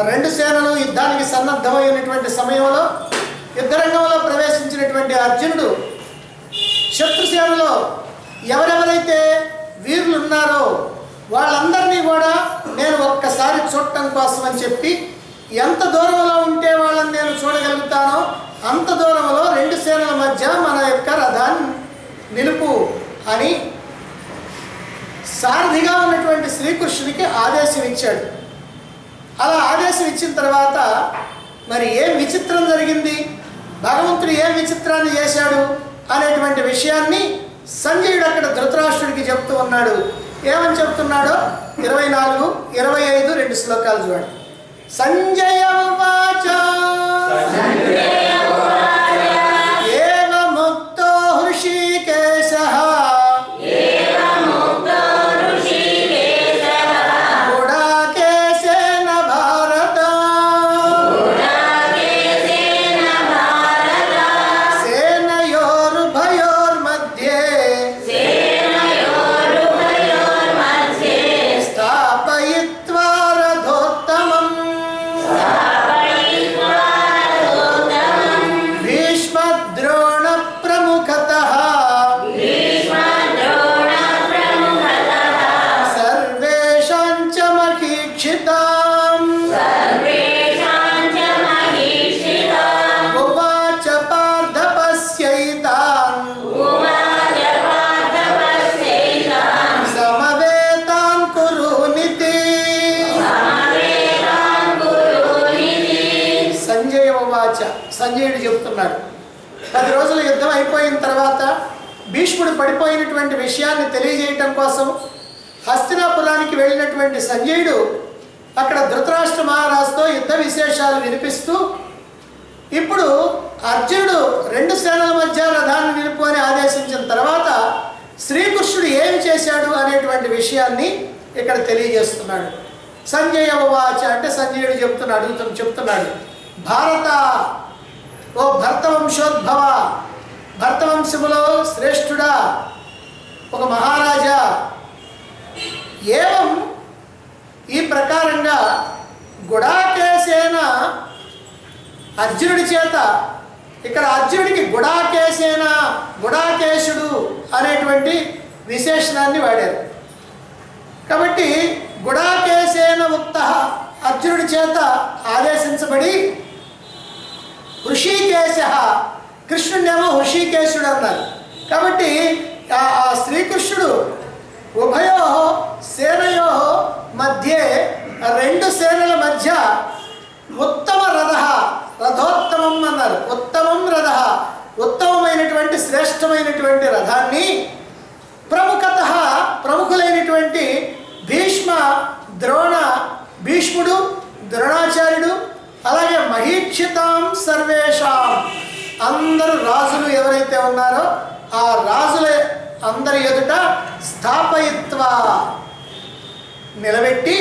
రెండు సేనలు యుద్ధానికి సన్నద్ధమైనటువంటి సమయంలో యుద్ధరంగంలో ప్రవేశించినటువంటి అర్జునుడు శత్రుసేనలో ఎవరెవరైతే వీరులు ఉన్నారో వాళ్ళందరినీ కూడా నేను ఒక్కసారి చూడటం కోసం అని చెప్పి ఎంత దూరంలో ఉంటే వాళ్ళని నేను చూడగలుగుతానో అంత దూరంలో రెండు సేనల మధ్య మన యొక్క రథాన్ని నిలుపు అని సారథిగా ఉన్నటువంటి శ్రీకృష్ణునికి ఆదేశం ఇచ్చాడు. అలా ఆదేశం ఇచ్చిన తర్వాత మరి ఏం విచిత్రం జరిగింది, భగవంతుడు ఏం విచిత్రాన్ని చేశాడు అనేటువంటి విషయాన్ని సంజయుడు అక్కడ ధృతరాష్ట్రుడికి చెప్తూ ఉన్నాడు. ఏమని చెప్తున్నాడో 24, 25 రెండు శ్లోకాలు చూడండి. సంజయ ఉవాచ ఏవ ముక్తో హృషీకేశః గుడాకేశేన భారత సేనయోరుభయోర్మధ్యే స్థాపయిత్వా రథోత్తమం భీష్మద్రోణ ప్రముఖతః సర్వేషాం చ మహీక్షితాం ఉవాచ పార్థ పశ్యైతాన్ సమవేతాన్ కురునితి. సంజయ ఉవాచ, సంజయుడు చెప్తున్నాడు. 10 రోజుల యుద్ధం అయిపోయిన తర్వాత భీష్ముడు పడిపోయినటువంటి విషయాన్ని తెలియజేయటం కోసం హస్తినాపురానికి వెళ్ళినటువంటి సంజయుడు అక్కడ ధృతరాష్ట్ర మహారాజుతో యుద్ధ విశేషాలు వినిపిస్తూ ఇప్పుడు అర్జునుడు రెండు సేనల మధ్య రథాన్ని నిలుపు అని ఆదేశించిన తర్వాత శ్రీకృష్ణుడు ఏమి చేశాడు అనేటువంటి విషయాన్ని ఇక్కడ తెలియజేస్తున్నాడు. సంజయ ఉవాచ అంటే సంజయుడు చెప్తున్నాడు భారత, ఓ భరతవంశోద్భవ, భరతవంశములో శ్రేష్ఠుడా, ఒక మహారాజా, ఏవం ఈ ప్రకారంగా గుడాకేశేన అర్జునుడి చేత, ఇక్కడ అర్జునుడికి గుడాకేశేన, గుడాకేశుడు అనేటువంటి విశేషణాన్ని వాడారు. కాబట్టి గుడాకేశేన ఉక్త అర్జునుడి చేత ఆదేశించబడి హృషీకేశ, కృష్ణుడేమో హృషీకేశుడు అన్నారు. కాబట్టి ఆ శ్రీకృష్ణుడు ఉభయో సేనయో మధ్యే రెండు సేనల మధ్య ఉత్తమ రథ, రథోత్తమం అన్నారు. ఉత్తమం రథ, ఉత్తమమైనటువంటి శ్రేష్టమైనటువంటి రథాన్ని ప్రముఖత, ప్రముఖులైనటువంటి భీష్మ ద్రోణ, భీష్ముడు ద్రోణాచార్యుడు అలాగే మహీక్షితాం సర్వేషాం, అందరు రాజులు ఎవరైతే ఉన్నారో ఆ రాజుల అందరి ఎదుట స్థాపయిత్వా నిలబెట్టి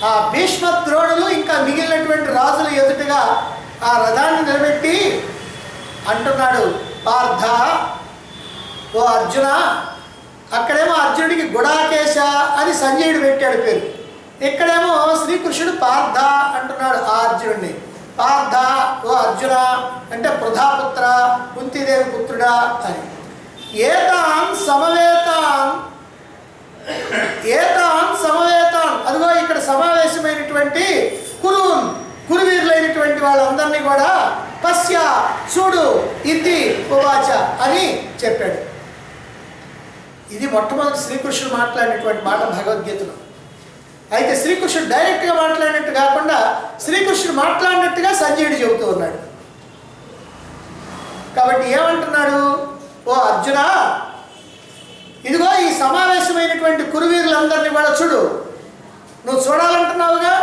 ఆ భీష్మ ద్రోణులు ఇంకా మిగిలినటువంటి రాజుల ఎదుటగా ఆ రథాన్ని నిలబెట్టి అంటున్నాడు, పార్థ, ఓ అర్జున, అక్కడేమో అర్జునుడికి గుడాకేశ అని సంజయుడు పెట్టాడు పేరు, ఇక్కడేమో శ్రీకృష్ణుడు పార్థ అంటున్నాడు ఆ అర్జునుడిని. పార్థ, ఓ అర్జున అంటే పృథాపుత్ర, కుంతీదేవి పుత్రుడా అని. ఏతాన్ సమవేతాన్, ఏతాన్ సమవేతాన్, అదిగో ఇక్కడ సమావేశమైనటువంటి కురువీరులైనటువంటి వాళ్ళందరినీ కూడా పశ్య, చూడు, ఇది ఉవాచ అని చెప్పాడు. ఇది మొట్టమొదటి శ్రీకృష్ణుడు మాట్లాడినటువంటి మాట భగవద్గీతలో. అయితే శ్రీకృష్ణుడు డైరెక్ట్గా మాట్లాడినట్టు కాకుండా శ్రీకృష్ణుడు మాట్లాడినట్టుగా సంజయుడు చెబుతూ ఉన్నాడు. కాబట్టి ఏమంటున్నాడు, ఓ అర్జున, ఇదిగో ఈ సమావేశమైనటువంటి కురువీరులందరినీ కూడా చూడు, నువ్వు చూడాలంటున్నావుగా,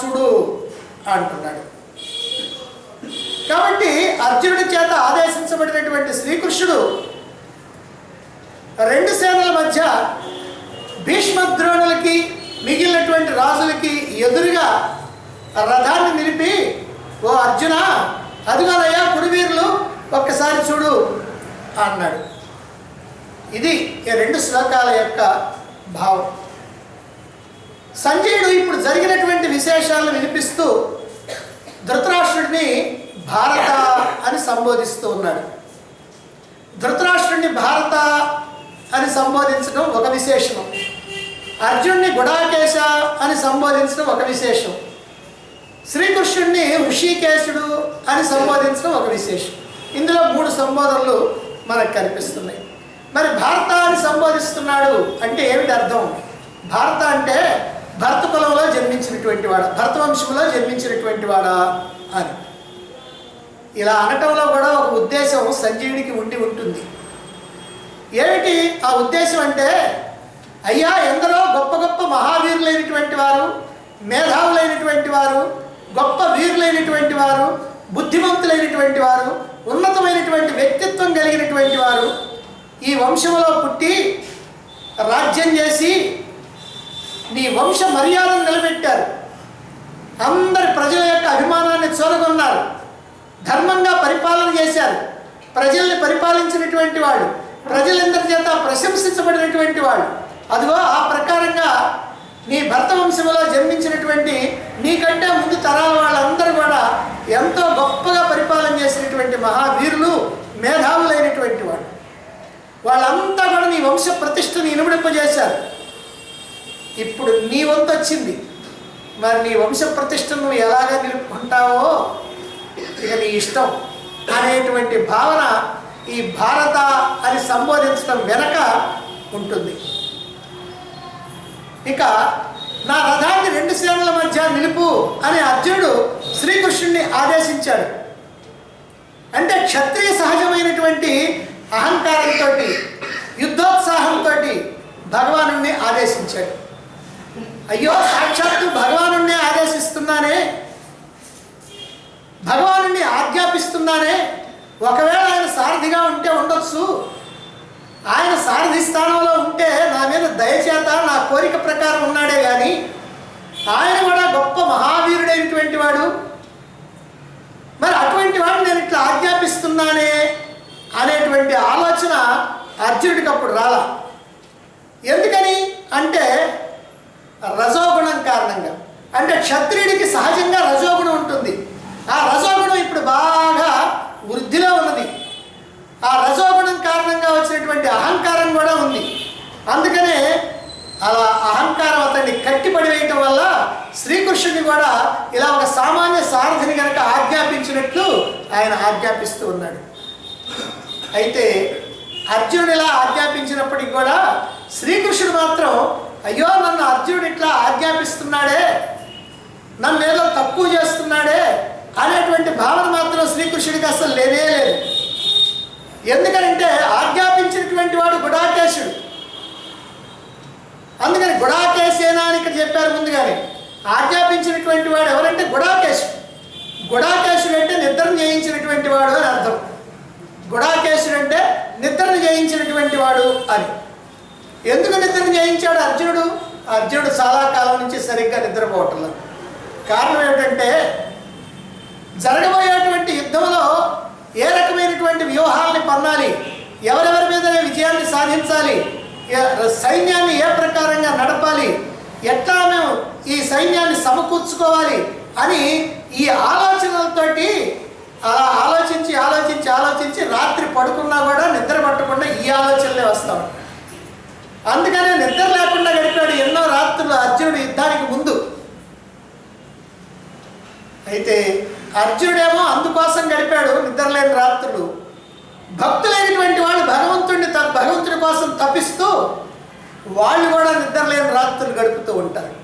చూడు అంటున్నాడు. కాబట్టి అర్జునుడి చేత ఆదేశించబడినటువంటి శ్రీకృష్ణుడు రెండు సేనల మధ్య భీష్మద్రోణులకి మిగిలినటువంటి రాజులకి ఎదురుగా రథాన్ని నిలిపి, ఓ అర్జున, అదిగోనయ్యా కురువీరులు, ఒక్కసారి చూడు అన్నాడు. ఇది ఈ రెండు శ్లోకాల యొక్క భావం. సంజయుడు ఇప్పుడు జరిగినటువంటి విశేషాలను అర్జునుడిని భారత అని సంబోధిస్తూ ఉన్నాడు. ధృతరాష్ట్రుడిని భారత అని సంబోధించడం ఒక విశేషణం, అర్జునుడిని గుడాకేశ అని సంబోధించడం ఒక విశేషం, శ్రీకృష్ణుడిని హృషికేశుడు అని సంబోధించడం ఒక విశేషం. ఇందులో 3 సంబోధనలు మనకు కనిపిస్తున్నాయి. మరి భారత అని సంబోధిస్తున్నాడు అంటే ఏమిటి అర్థం? భారత అంటే భరత కులంలో జన్మించినటువంటి వాడా, భరత వంశంలో జన్మించినటువంటి వాడా అని. ఇలా అనటంలో కూడా ఒక ఉద్దేశం సంజీవుడికి ఉండి ఉంటుంది. ఏమిటి ఆ ఉద్దేశం అంటే, అయ్యా ఎందరో గొప్ప గొప్ప మహావీరులైనటువంటి వారు, మేధావులైనటువంటి వారు, గొప్ప వీరులైనటువంటి వారు, బుద్ధిమంతులైనటువంటి వారు, ఉన్నతమైనటువంటి వ్యక్తిత్వం కలిగినటువంటి వారు ఈ వంశంలో పుట్టి రాజ్యం చేసి నీ వంశ మర్యాదను నిలబెట్టారు. అందరి ప్రజల యొక్క అభిమానాన్ని చూరగొన్నారు. ధర్మంగా పరిపాలన చేశారు. ప్రజల్ని పరిపాలించినటువంటి వాడు, ప్రజలందరి చేత ప్రశంసించబడినటువంటి వాడు. అదిగో ఆ ప్రకారంగా నీ భర్త వంశంలో జన్మించినటువంటి నీకంటే ముందు తరాల వాళ్ళందరూ కూడా ఎంతో గొప్పగా పరిపాలన చేసినటువంటి మహావీరులు, మేధావులైనటువంటి వాడు. వాళ్ళంతా కూడా నీ వంశ ప్రతిష్టని ఇనుమడింపజేశారు. ఇప్పుడు నీ వంతు వచ్చింది. మరి నీ వంశ ప్రతిష్టను నువ్వు ఎలాగ నిలుపుకుంటావో ఇక నీ ఇష్టం అనేటువంటి భావన ఈ భారత అని సంబోధించడం వెనక ఉంటుంది. ఇక నా రథాన్ని 2 సేనల మధ్య నిలుపు అని అర్జునుడు శ్రీకృష్ణుడిని ఆదేశించాడు. అంటే క్షత్రియ సహజమైనటువంటి అహంకారంతో, యుద్ధోత్సాహంతో భగవానుణ్ణి ఆదేశించాడు. అయ్యో సాక్షాత్తు భగవానుణ్ణి ఆదేశిస్తున్నానే, భగవానుణ్ణి ఆజ్ఞాపిస్తున్నానే. ఒకవేళ ఆయన సారథిగా ఉంటే ఉండొచ్చు, ఆయన సారథి స్థానంలో ఉంటే నా మీద దయచేత నా కోరిక ప్రకారం ఉన్నాడే కానీ ఆయన కూడా గొప్ప మహావీరుడైనటువంటి వాడు. మరి అటువంటి వాడు నేను ఇట్లా ఆజ్ఞాపిస్తున్నానే అనేటువంటి ఆలోచన అర్జునుడికి అప్పుడు రాలా. ఎందుకని అంటే రజోగుణం కారణంగా. అంటే క్షత్రియుడికి సహజంగా రజోగుణం ఉంటుంది. ఆ రజోగుణం ఇప్పుడు బాగా వృద్ధిలో ఉన్నది. ఆ రజోగుణం కారణంగా వచ్చినటువంటి అహంకారం కూడా ఉంది. అందుకనే అలా అహంకారం అతన్ని కట్టిపడి వేయటం వల్ల శ్రీకృష్ణుని కూడా ఇలా ఒక సామాన్య సారథిని కనుక ఆజ్ఞాపించినట్లు ఆయన ఆజ్ఞాపిస్తూ ఉన్నాడు. అయితే అర్జునుడు ఇలా ఆజ్ఞాపించినప్పటికీ కూడా శ్రీకృష్ణుడు మాత్రం అయ్యో నన్ను అర్జునుడు ఇట్లా ఆజ్ఞాపిస్తున్నాడే, నన్ను ఏదో తక్కువ చేస్తున్నాడే అనేటువంటి భావన మాత్రం శ్రీకృష్ణుడికి అసలు లేనే లేదు. ఎందుకంటే ఆజ్ఞాపించినటువంటి వాడు గుడాకేశుడు. అందుకని గుడాకేశేనా అని ఇక్కడ చెప్పారు ముందుగానే. ఆజ్ఞాపించినటువంటి వాడు ఎవరంటే గుడాకేశుడు. గుడాకేశుడు అంటే నిద్రను జయించినటువంటి వాడు అని అర్థం. గుడాకేశుడు అంటే నిద్రను జయించినటువంటి వాడు అని. ఎందుకు నిద్రను జయించాడు అర్జునుడు? అర్జునుడు చాలా కాలం నుంచి సరిగ్గా నిద్రపోవట్లేదు. కారణం ఏమిటంటే జరగబోయేటువంటి యుద్ధంలో ఏ రకమైనటువంటి వ్యూహాలని పన్నాలి, ఎవరెవరి మీద విజయాన్ని సాధించాలి, సైన్యాన్ని ఏ ప్రకారంగా నడపాలి, ఎట్లా మేము ఈ సైన్యాన్ని సమకూర్చుకోవాలి అని ఈ ఆలోచనలతోటి అలా ఆలోచించి ఆలోచించి ఆలోచించి రాత్రి పడుకున్నా కూడా నిద్ర పట్టకుండా ఈ ఆలోచనలే వస్తాం. అందుకనే నిద్ర లేకుండా గడిపాడు ఎన్నో రాత్రులు అర్జునుడు యుద్ధానికి ముందు. అయితే అర్జునుడేమో అందుకోసం గడిపాడు నిద్రలేని రాత్రులు. భక్తులైనటువంటి వాళ్ళు భగవంతుడి కోసం తపిస్తూ వాళ్ళు కూడా నిద్రలేని రాత్రులు గడుపుతూ ఉంటారు.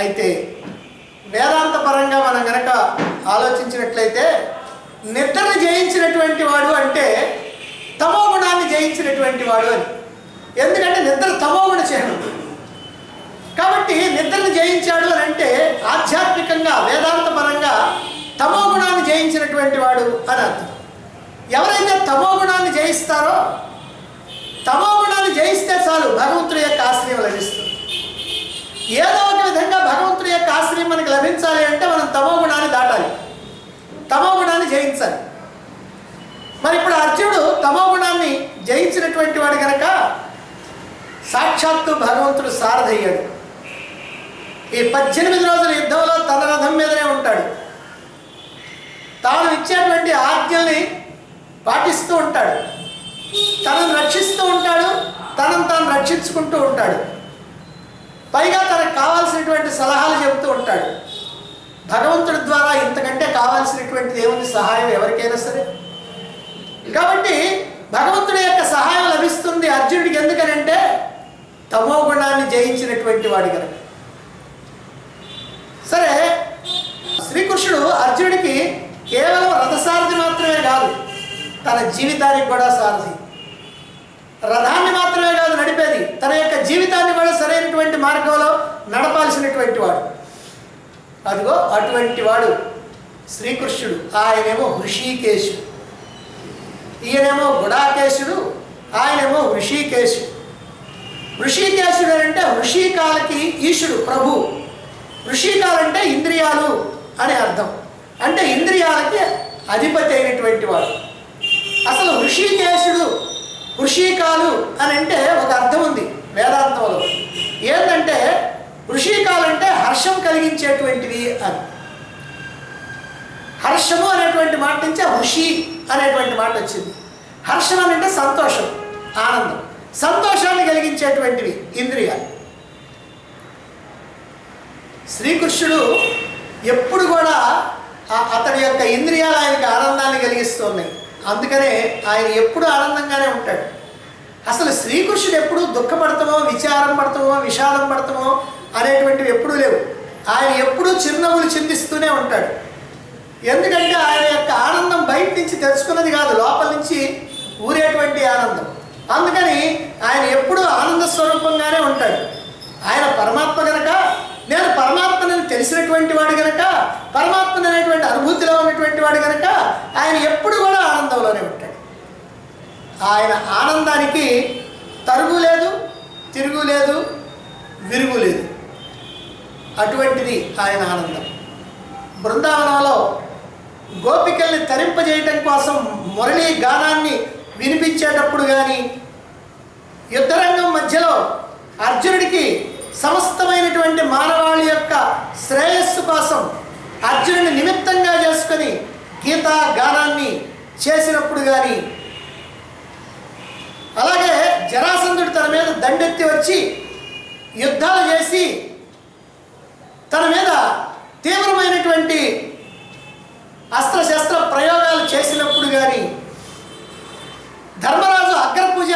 అయితే వేదాంత పరంగా మనం గనక ఆలోచించినట్లయితే నిద్రను జయించినటువంటి వాడు అంటే తమో గుణాన్ని జయించినటువంటి వాడు అని. ఎందుకంటే నిద్ర తమోగుణ చిహ్నం కాబట్టి నిద్రను జయించాడు అని అంటే ఆధ్యాత్మికంగా వేదాంత పరంగా తమో గుణాన్ని జయించినటువంటి వాడు అని అర్థం. ఎవరైతే తమో గుణాన్ని జయిస్తారో, తమో గుణాన్ని జయిస్తే చాలు భగవంతుడి యొక్క ఆశ్రయం లభిస్తుంది. ఏదో ఒక విధంగా భగవంతుడి యొక్క ఆశ్రయం మనకి లభించాలి అంటే మనం తమో గుణాన్ని దాటాలి, తమో గుణాన్ని జయించాలి. మరి ఇప్పుడు అర్జునుడు తమో గుణాన్ని జయించినటువంటి వాడు కనుక సాక్షాత్తు భగవంతుడు సారథయ్యాడు. ఈ 18 రోజుల యుద్ధంలో తన రథం మీదనే ఉంటాడు. తాను ఇచ్చేటువంటి ఆజ్ఞల్ని పాటిస్తూ ఉంటాడు, తనను రక్షిస్తూ ఉంటాడు, తనను తాను రక్షించుకుంటూ ఉంటాడు. పైగా తనకు కావాల్సినటువంటి సలహాలు చెబుతూ ఉంటాడు. భగవంతుడి ద్వారా ఇంతకంటే కావాల్సినటువంటిది ఏముంది సహాయం ఎవరికైనా సరే. కాబట్టి భగవంతుడి యొక్క సహాయం లభిస్తుంది అర్జునుడికి. ఎందుకనంటే తమో గుణాన్ని జయించినటువంటి వాడు కనుక. సరే, శ్రీకృష్ణుడు అర్జునుడికి కేవలం రథసారథి మాత్రమే కాదు, తన జీవితానికి కూడా సారథి. రథాన్ని మాత్రమే కాదు నడిపేది, తన యొక్క జీవితాన్ని కూడా సరైనటువంటి మార్గంలో నడపాల్సినటువంటి వాడు. అదిగో అటువంటి వాడు శ్రీకృష్ణుడు. ఆయనేమో హృషీకేశుడు, ఈయనేమో గుడాకేశుడు, ఆయనేమో హృషీకేశుడు. హృషీకేశుడు అంటే హృషికాలకి ఈశుడు ప్రభు. హృషికాలంటే ఇంద్రియాలు అని అర్థం, అంటే ఇంద్రియాలకి అధిపతి అయినటువంటి వాడు. అసలు హృషికేశుడు హృషికాలు అని అంటే ఒక అర్థం ఉంది వేదాంతంలో. ఏంటంటే హృషికాలంటే హర్షం కలిగించేటువంటివి అని. హర్షము అనేటువంటి మాట నుంచే హృషి అనేటువంటి మాట వచ్చింది. హర్షం అని అంటే సంతోషం, ఆనందం, సంతోషాన్ని కలిగించేటువంటివి ఇంద్రియాలు. శ్రీకృష్ణుడు ఎప్పుడు కూడా అతని యొక్క ఇంద్రియాలు ఆయనకి ఆనందాన్ని కలిగిస్తున్నాయి. అందుకనే ఆయన ఎప్పుడు ఆనందంగానే ఉంటాడు. అసలు శ్రీకృష్ణుడు ఎప్పుడు దుఃఖపడతామో, విచారం పడతామో, విషాదం పడతామో అనేటువంటివి ఎప్పుడూ లేవు. ఆయన ఎప్పుడూ చిరునవ్వులు చిందిస్తూనే ఉంటాడు. ఎందుకంటే ఆయన యొక్క ఆనందం బయట నుంచి తెచ్చుకున్నది కాదు, లోపల నుంచి ఊరేటువంటి ఆనందం. అందుకని ఆయన ఎప్పుడూ ఆనంద స్వరూపంగానే ఉంటాడు. ఆయన పరమాత్మ గనక, నేను పరమాత్మని తెలిసినటువంటి వాడు గనక, పరమాత్మని అనేటువంటి అనుభూతిలో ఉన్నటువంటి వాడు గనక ఆయన ఎప్పుడు కూడా ఆనందంలోనే ఉంటాడు. ఆయన ఆనందానికి తరుగు లేదు, తిరుగు లేదు, విరుగు లేదు. అటువంటిది ఆయన ఆనందం. బృందావనంలో గోపికల్ని తరింపజేయటం కోసం మురళీ గానాన్ని వినిపించేటప్పుడు కానీ, యుద్ధరంగం మధ్యలో అర్జునుడికి సమస్తమైనటువంటి మానవాళి యొక్క శ్రేయస్సు కోసం అర్జునుడిని నిమిత్తంగా చేసుకొని గీతా గానాన్ని చేసినప్పుడు కానీ, అలాగే జరాసంధుడు తన మీద దండెత్తి వచ్చి యుద్ధాలు చేసి తన మీద తీవ్రమైనటువంటి అస్త్రశస్త్ర ప్రయోగాలు చేసినప్పుడు కానీ, ధర్మరాజు అగ్రపూజ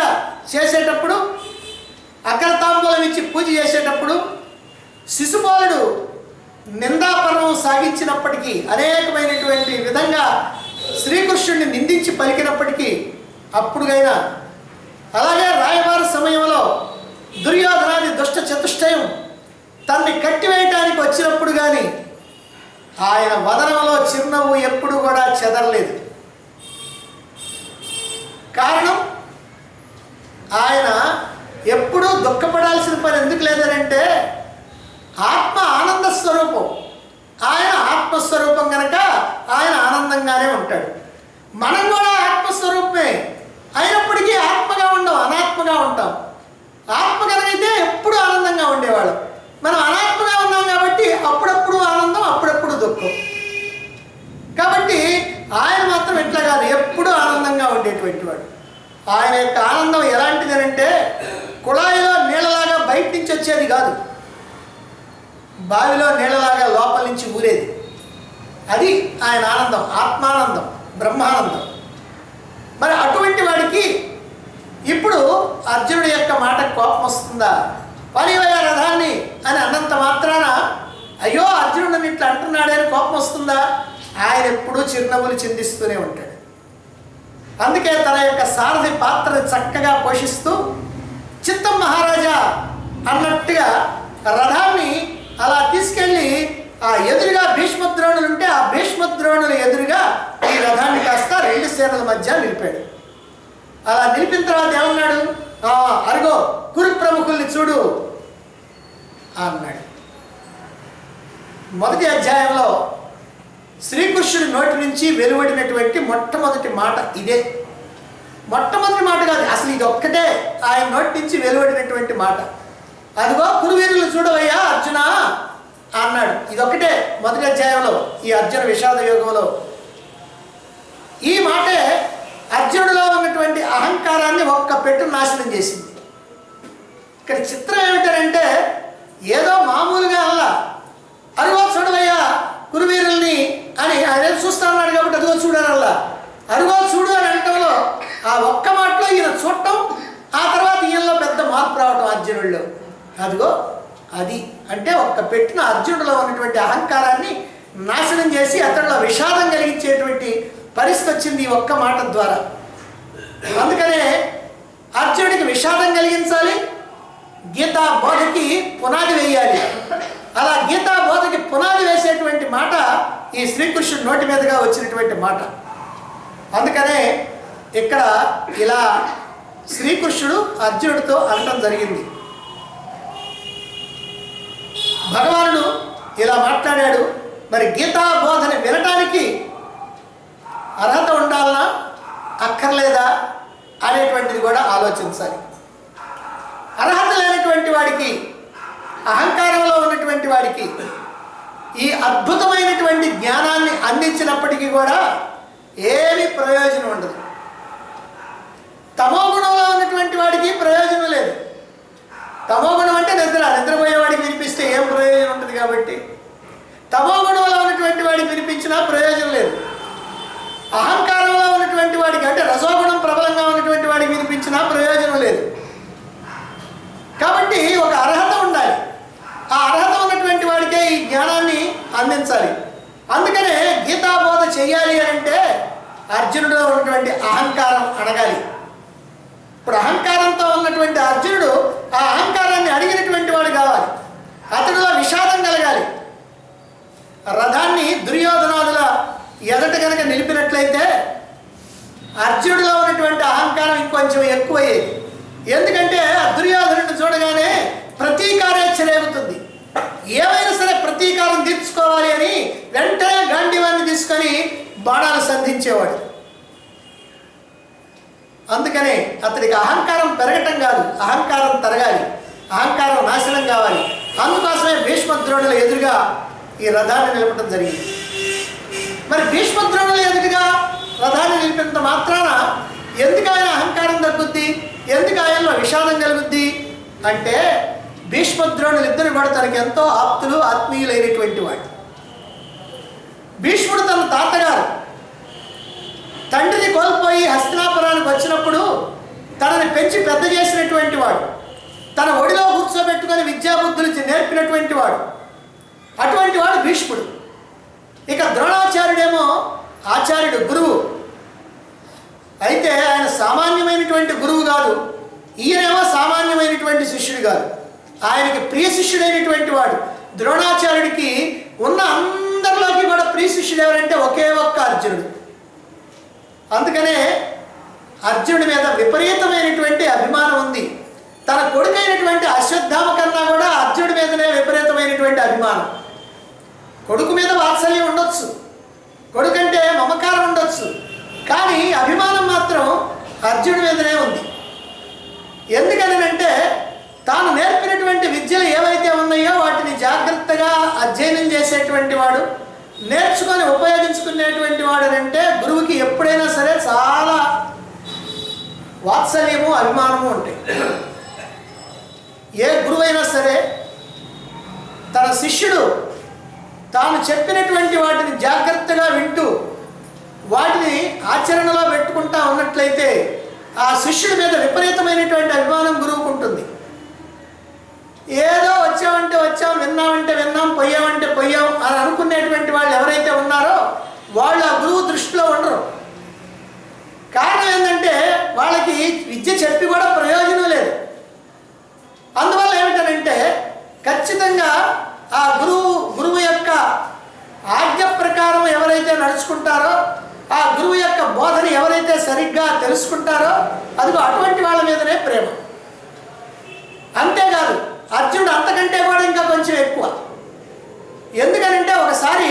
చేసేటప్పుడు, అగ్రతాంబూలం ఇచ్చి పూజ చేసేటప్పుడు శిశుపాలుడు నిందాపర్వం సాగించినప్పటికీ, అనేకమైనటువంటి విధంగా శ్రీకృష్ణుడిని నిందించి పలికినప్పటికీ అప్పుడుగైనా, అలాగే రాయబార సమయంలో దుర్యోధనాది దుష్ట చతుష్టయం తన్ని కట్టివేయటానికి వచ్చినప్పుడు కానీ ఆయన వదనంలో చిరునవ్వు ఎప్పుడు కూడా చెదరలేదు. కారణం, ఆయన ఎప్పుడూ దుఃఖపడాల్సిన పని ఎందుకు లేదనంటే ఆత్మ ఆనంద స్వరూపం. ఆయన ఆత్మస్వరూపం కనుక ఆయన ఆనందంగానే ఉంటాడు. మనం కూడా ఆత్మస్వరూపమే అయినప్పటికీ ఆత్మగా ఉండం, అనాత్మగా ఉంటాం. ఆత్మ కనుకైతే ఎప్పుడు ఆనందంగా ఉండేవాళ్ళం. మనం అనాత్మగా ఉన్నాం కాబట్టి అప్పుడప్పుడు ఆనందం, అప్పుడప్పుడు దుఃఖం. కాబట్టి ఆయన మాత్రం ఎట్లా కాదు, ఎప్పుడూ ఆనందంగా ఉండేటువంటి వాడు. ఆయన యొక్క ఆనందం ఎలాంటిదనంటే కుళాయిలో నీళ్ళలాగా బయట నుంచి వచ్చేది కాదు, బావిలో నీళ్ళలాగా లోపల నుంచి ఊరేది. అది ఆయన ఆనందం, ఆత్మానందం, బ్రహ్మానందం. మరి అటువంటి వాడికి ఇప్పుడు అర్జునుడి యొక్క మాట కోపం వస్తుందా? పరివయ రథాన్ని అని అన్నంత మాత్రాన అయ్యో అర్జునుడిని ఇట్లా అంటున్నాడే అని కోపం వస్తుందా? ఆయన ఎప్పుడూ చిరునవ్వులు చిందిస్తూనే ఉంటాడు. అందుకే తన యొక్క సారథి పాత్రని చక్కగా పోషిస్తూ చిత్తం మహారాజా అన్నట్టుగా రథాన్ని అలా తీసుకెళ్ళి ఆ ఎదురుగా భీష్మద్రోణులు ఉంటే ఆ భీష్మద్రోణుల ఎదురుగా ఈ రథాన్ని కాస్త రెండు సేనల మధ్య నిలిపాడు. అలా నిలిపిన తర్వాత ఏమన్నాడు? అరుగో కురు ప్రముఖుల్ని చూడు అన్నాడు. మొదటి అధ్యాయంలో శ్రీకృష్ణుడి నోటి నుంచి వెలువడినటువంటి మొట్టమొదటి మాట ఇదే. మొట్టమొదటి మాట కాదు, అసలు ఇది ఒక్కటే ఆయన నోటి నుంచి వెలువడినటువంటి మాట. అదిగో కురువీరులు చూడవయ్యా అర్జున అన్నాడు. ఇదొక్కటే మొదటి అధ్యాయంలో ఈ అర్జున విషాద యోగంలో ఈ మాటే అర్జునుడిలో ఉన్నటువంటి అహంకారాన్ని ఒక్క పెట్టు నాశనం చేసింది. ఇక్కడ చిత్రం ఏమిటంటే ఏదో మామూలుగా అలా అరుగో చూడవయ్యా కురువీరుల్ని అని ఆయన చూస్తా ఉన్నాడు కాబట్టి అదిగో చూడాలల్లా అరుగో చూడు అని అనటంలో ఆ ఒక్క మాటలో ఈయన చూడటం, ఆ తర్వాత ఈయనలో పెద్ద మార్పు రావటం అర్జునుడిలో. అదిగో అది అంటే ఒక్క పెట్టిన అర్జునుడిలో ఉన్నటువంటి అహంకారాన్ని నాశనం చేసి అతడిలో విషాదం కలిగించేటువంటి పరిస్థితి వచ్చింది ఈ ఒక్క మాట ద్వారా. అందుకనే అర్జునుడికి విషాదం కలిగించాలి, గీతా బోధకి పునాది వేయాలి. అలా గీతా బోధకి పునాది వేసేటువంటి మాట ఈ శ్రీకృష్ణుడి నోటి మీదుగా వచ్చినటువంటి మాట. అందుకనే ఇక్కడ ఇలా శ్రీకృష్ణుడు అర్జునుడితో అనడం జరిగింది. భగవానుడు ఇలా మాట్లాడాడు. మరి గీతా బోధని వినటానికి అర్హత ఉండాలనా అక్కర్లేదా అనేటువంటిది కూడా ఆలోచించాలి. అర్హత లేనటువంటి వాడికి, అహంకారంలో ఉన్నటువంటి వాడికి ఈ అద్భుతమైనటువంటి జ్ఞానాన్ని అందించినప్పటికీ కూడా ఏమీ ప్రయోజనం ఉండదు. తమో గుణంలో ఉన్నటువంటి వాడికి ప్రయోజనం లేదు. తమో గుణం అంటే నిద్రపోయేవాడికి వినిపిస్తే ఏం ప్రయోజనం ఉంటుంది కాబట్టి తమో గుణంలో ఉన్నటువంటి వాడికి వినిపించినా ప్రయోజనం లేదు. అహంకారంలో ఉన్నటువంటి వాడికి అంటే రజోగుణం ప్రబలంగా ఉన్నటువంటి వాడికి వినిపించినా ప్రయోజనం లేదు. కాబట్టి ఒక అర్హత ఉండాలి. ఆ అర్హత ఉన్నటువంటి వాడికే ఈ జ్ఞానాన్ని అందించాలి. అందుకనే గీతాబోధ చెయ్యాలి అంటే అర్జునుడిలో ఉన్నటువంటి అహంకారం అడగాలి. ఇప్పుడు అహంకారంతో ఉన్నటువంటి అర్జునుడు ఆ అహంకారాన్ని అడిగినటువంటి వాడు కావాలి. అతడిలో విషాదం కలగాలి. రథాన్ని దుర్యోధనాదుల ఎదట కనుక నిలిపినట్లయితే అర్జునుడిలో ఉన్నటువంటి అహంకారం ఇంకొంచెం ఎక్కువయ్యేది. ఎందుకంటే దుర్యోధనుడిని చూడగానే ప్రతీకారేచ్ఛ రేగుతుంది. ఏమైనా సరే ప్రతీకారం తీర్చుకోవాలి అని వెంటనే గాంధీవాన్ని తీసుకొని బాణాలు సంధించేవాడు. అందుకనే అతడికి అహంకారం పెరగటం కాదు, అహంకారం తరగాలి, అహంకారం నాశనం కావాలి. అందుకోసమే భీష్మద్రోణుల ఎదురుగా ఈ రథాన్ని నిలపడం జరిగింది. మరి భీష్మద్రోణుల ఎదురుగా రథాన్ని నిలిపినంత మాత్రాన ఎందుకు ఆయన అహంకారం తగ్గుద్ది, ఎందుకు ఆయనలో విషాదం కలుగుద్ది అంటే భీష్మద్రోణులు ఇద్దరు కూడా తనకి ఎంతో ఆప్తులు, ఆత్మీయులైనటువంటి వాడు. భీష్ముడు తన తాతగారు తండ్రిని కోల్పోయి హస్తినాపురానికి వచ్చినప్పుడు తనని పెంచి పెద్ద చేసినటువంటి వాడు, తన ఒడిలో కూర్చోబెట్టుకొని విద్యాబుద్ధులు నేర్పినటువంటి వాడు. అటువంటి వాడు భీష్ముడు. ఇక ద్రోణాచార్యుడేమో ఆచార్యుడు, గురువు. అయితే ఆయన సామాన్యమైనటువంటి గురువు కాదు, ఈయనేమో సామాన్యమైనటువంటి శిష్యుడు కాదు. ఆయనకి ప్రియ శిష్యుడైనటువంటి వాడు. ద్రోణాచార్యుడికి ఉన్న అందరిలోకి కూడా ప్రియ శిష్యుడు ఎవరంటే ఒకే ఒక్క అర్జునుడు. అందుకనే అర్జునుడి మీద విపరీతమైనటువంటి అభిమానం ఉంది. తన కొడుకైనటువంటి అశ్వత్థామ కన్నా కూడా అర్జునుడి మీదనే విపరీతమైనటువంటి అభిమానం. కొడుకు మీద వాత్సల్యం ఉండొచ్చు, కొడుకంటే మమకారం ఉండొచ్చు, కానీ అభిమానం మాత్రం అర్జునుడి మీదనే ఉంది. ఎందుకనంటే తాను నేర్పినటువంటి విద్యలు ఏవైతే ఉన్నాయో వాటిని జాగ్రత్తగా అధ్యయనం చేసేటువంటి వాడు, నేర్చుకొని ఉపయోగించుకునేటువంటి వాడు అంటే గురువుకి ఎప్పుడైనా సరే చాలా వాత్సల్యము, అభిమానము ఉంటాయి. ఏ గురువైనా సరే తన శిష్యుడు తాను చెప్పినటువంటి వాటిని జాగ్రత్తగా వింటూ వాటిని ఆచరణలో పెట్టుకుంటా ఉన్నట్లయితే ఆ శిష్యుడి మీద విపరీతమైనటువంటి అభిమానం గురువుకు ఉంటుంది. ఏదో వచ్చామంటే వచ్చాం, విన్నామంటే విన్నాం, పోయామంటే పోయాం అని అనుకునేటువంటి వాళ్ళు ఎవరైతే ఉన్నారో వాళ్ళు ఆ గురువు దృష్టిలో ఉండరు. కారణం ఏంటంటే వాళ్ళకి విద్య చెప్పి కూడా ప్రయోజనం లేదు. అందువల్ల ఏమిటనంటే ఖచ్చితంగా ఆ గురువు యొక్క ఆజ్ఞ ప్రకారం ఎవరైతే నడుచుకుంటారో, ఆ గురువు యొక్క బోధన ఎవరైతే సరిగ్గా తెలుసుకుంటారో అదిగో అటువంటి వాళ్ళ మీదనే ప్రేమ. అంతేకాదు అర్జునుడు అంతకంటే కూడా ఇంకా కొంచెం ఎక్కువ. ఎందుకనంటే ఒకసారి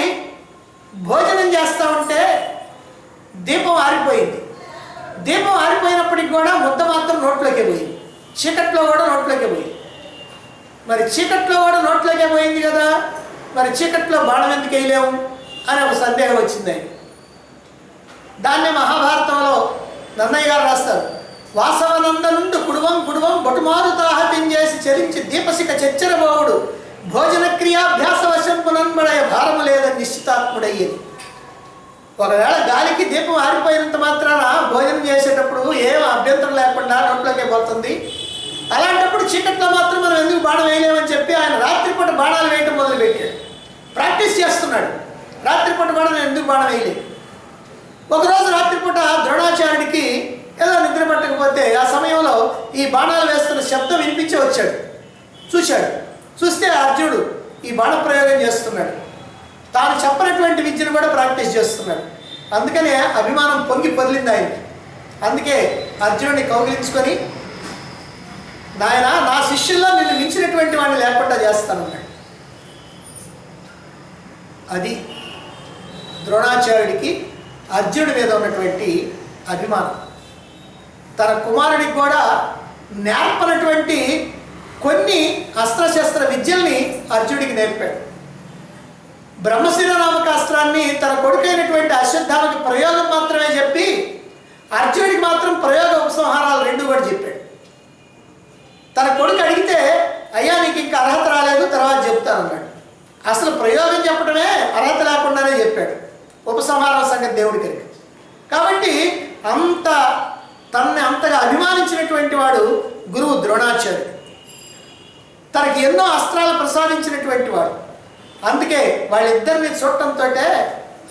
భోజనం చేస్తూ ఉంటే దీపం ఆరిపోయింది. దీపం ఆరిపోయినప్పటికి కూడా ముద్ద మాత్రం నోట్లోకి పోయింది. చీకట్లో కూడా నోట్లోకి పోయింది. మరి చీకట్లో కూడా నోట్లోకే పోయింది కదా, మరి చీకట్లో బాణం ఎందుకు వేయలేము అని ఒక సందేహం వచ్చింది. దాన్నే మహాభారతంలో నన్నయ్య గారు రాస్తారు. వాసవనందనుండు కుడువం బొటుమారు తాహత్యం చేసి చరించి దీపశిఖ చెచ్చరబోవుడు భోజన క్రియాభ్యాసవశం పునన్బడయ భారము లేదని నిశ్చితాత్ముడయ్యేది. ఒకవేళ గాలికి దీపం ఆరిపోయినంత మాత్రాన భోజనం చేసేటప్పుడు ఏం అభ్యంతరం లేకుండా నోట్లోకే పోతుంది. అలాంటప్పుడు చీకట్లో మాత్రం మనం ఎందుకు బాణం వేయలేమని చెప్పి ఆయన రాత్రిపూట బాణాలు వేయటం మొదలుపెట్టాడు. ప్రాక్టీస్ చేస్తున్నాడు. రాత్రిపూట బాణం ఎందుకు బాణం వేయలేదు. ఒకరోజు రాత్రిపూట ద్రోణాచార్యుడికి ఏదో నిద్ర పట్టకపోతే ఆ సమయంలో ఈ బాణాలు వేస్తున్న శబ్దం వినిపించి వచ్చాడు. చూస్తే అర్జునుడు ఈ బాణ ప్రయోగం చేస్తున్నాడు. తాను చెప్పనటువంటి విద్యను కూడా ప్రాక్టీస్ చేస్తున్నాడు. అందుకనే అభిమానం పొంగి పొదిలింది ఆయనకి. అందుకే అర్జునుడిని కౌగిలించుకొని, నాయన నా శిష్యుల్లో నిన్ను మించినటువంటి వాడిని లేకుండా చేస్తానన్నాడు. అది ద్రోణాచార్యుడికి అర్జునుడి మీద ఉన్నటువంటి అభిమానం. తన కుమారుడికి కూడా నేర్పనటువంటి కొన్ని అస్త్రశస్త్ర విద్యల్ని అర్జునుడికి నేర్పాడు. బ్రహ్మశిర నామక అస్త్రాన్ని తన కొడుకైనటువంటి అశ్వత్థామకి ప్రయోగం మాత్రమే చెప్పి అర్జునుడికి మాత్రం ప్రయోగ ఉపసంహారాలు రెండు కూడా చెప్పాడు. తన కొడుకు అడిగితే, అయ్యా నీకు ఇంకా అర్హత రాలేదు, తర్వాత చెప్తానన్నాడు. అసలు ప్రయోగం చెప్పడమే అర్హత లేకుండానే చెప్పాడు. ఉపసంహారం సంగతి దేవుడికి ఎరుక. కాబట్టి తనని అంతగా అభిమానించినటువంటి వాడు గురువు ద్రోణాచార్యుడు. తనకి ఎన్నో అస్త్రాలు ప్రసాదించినటువంటి వాడు. అందుకే వాళ్ళిద్దరిని చూడటంతో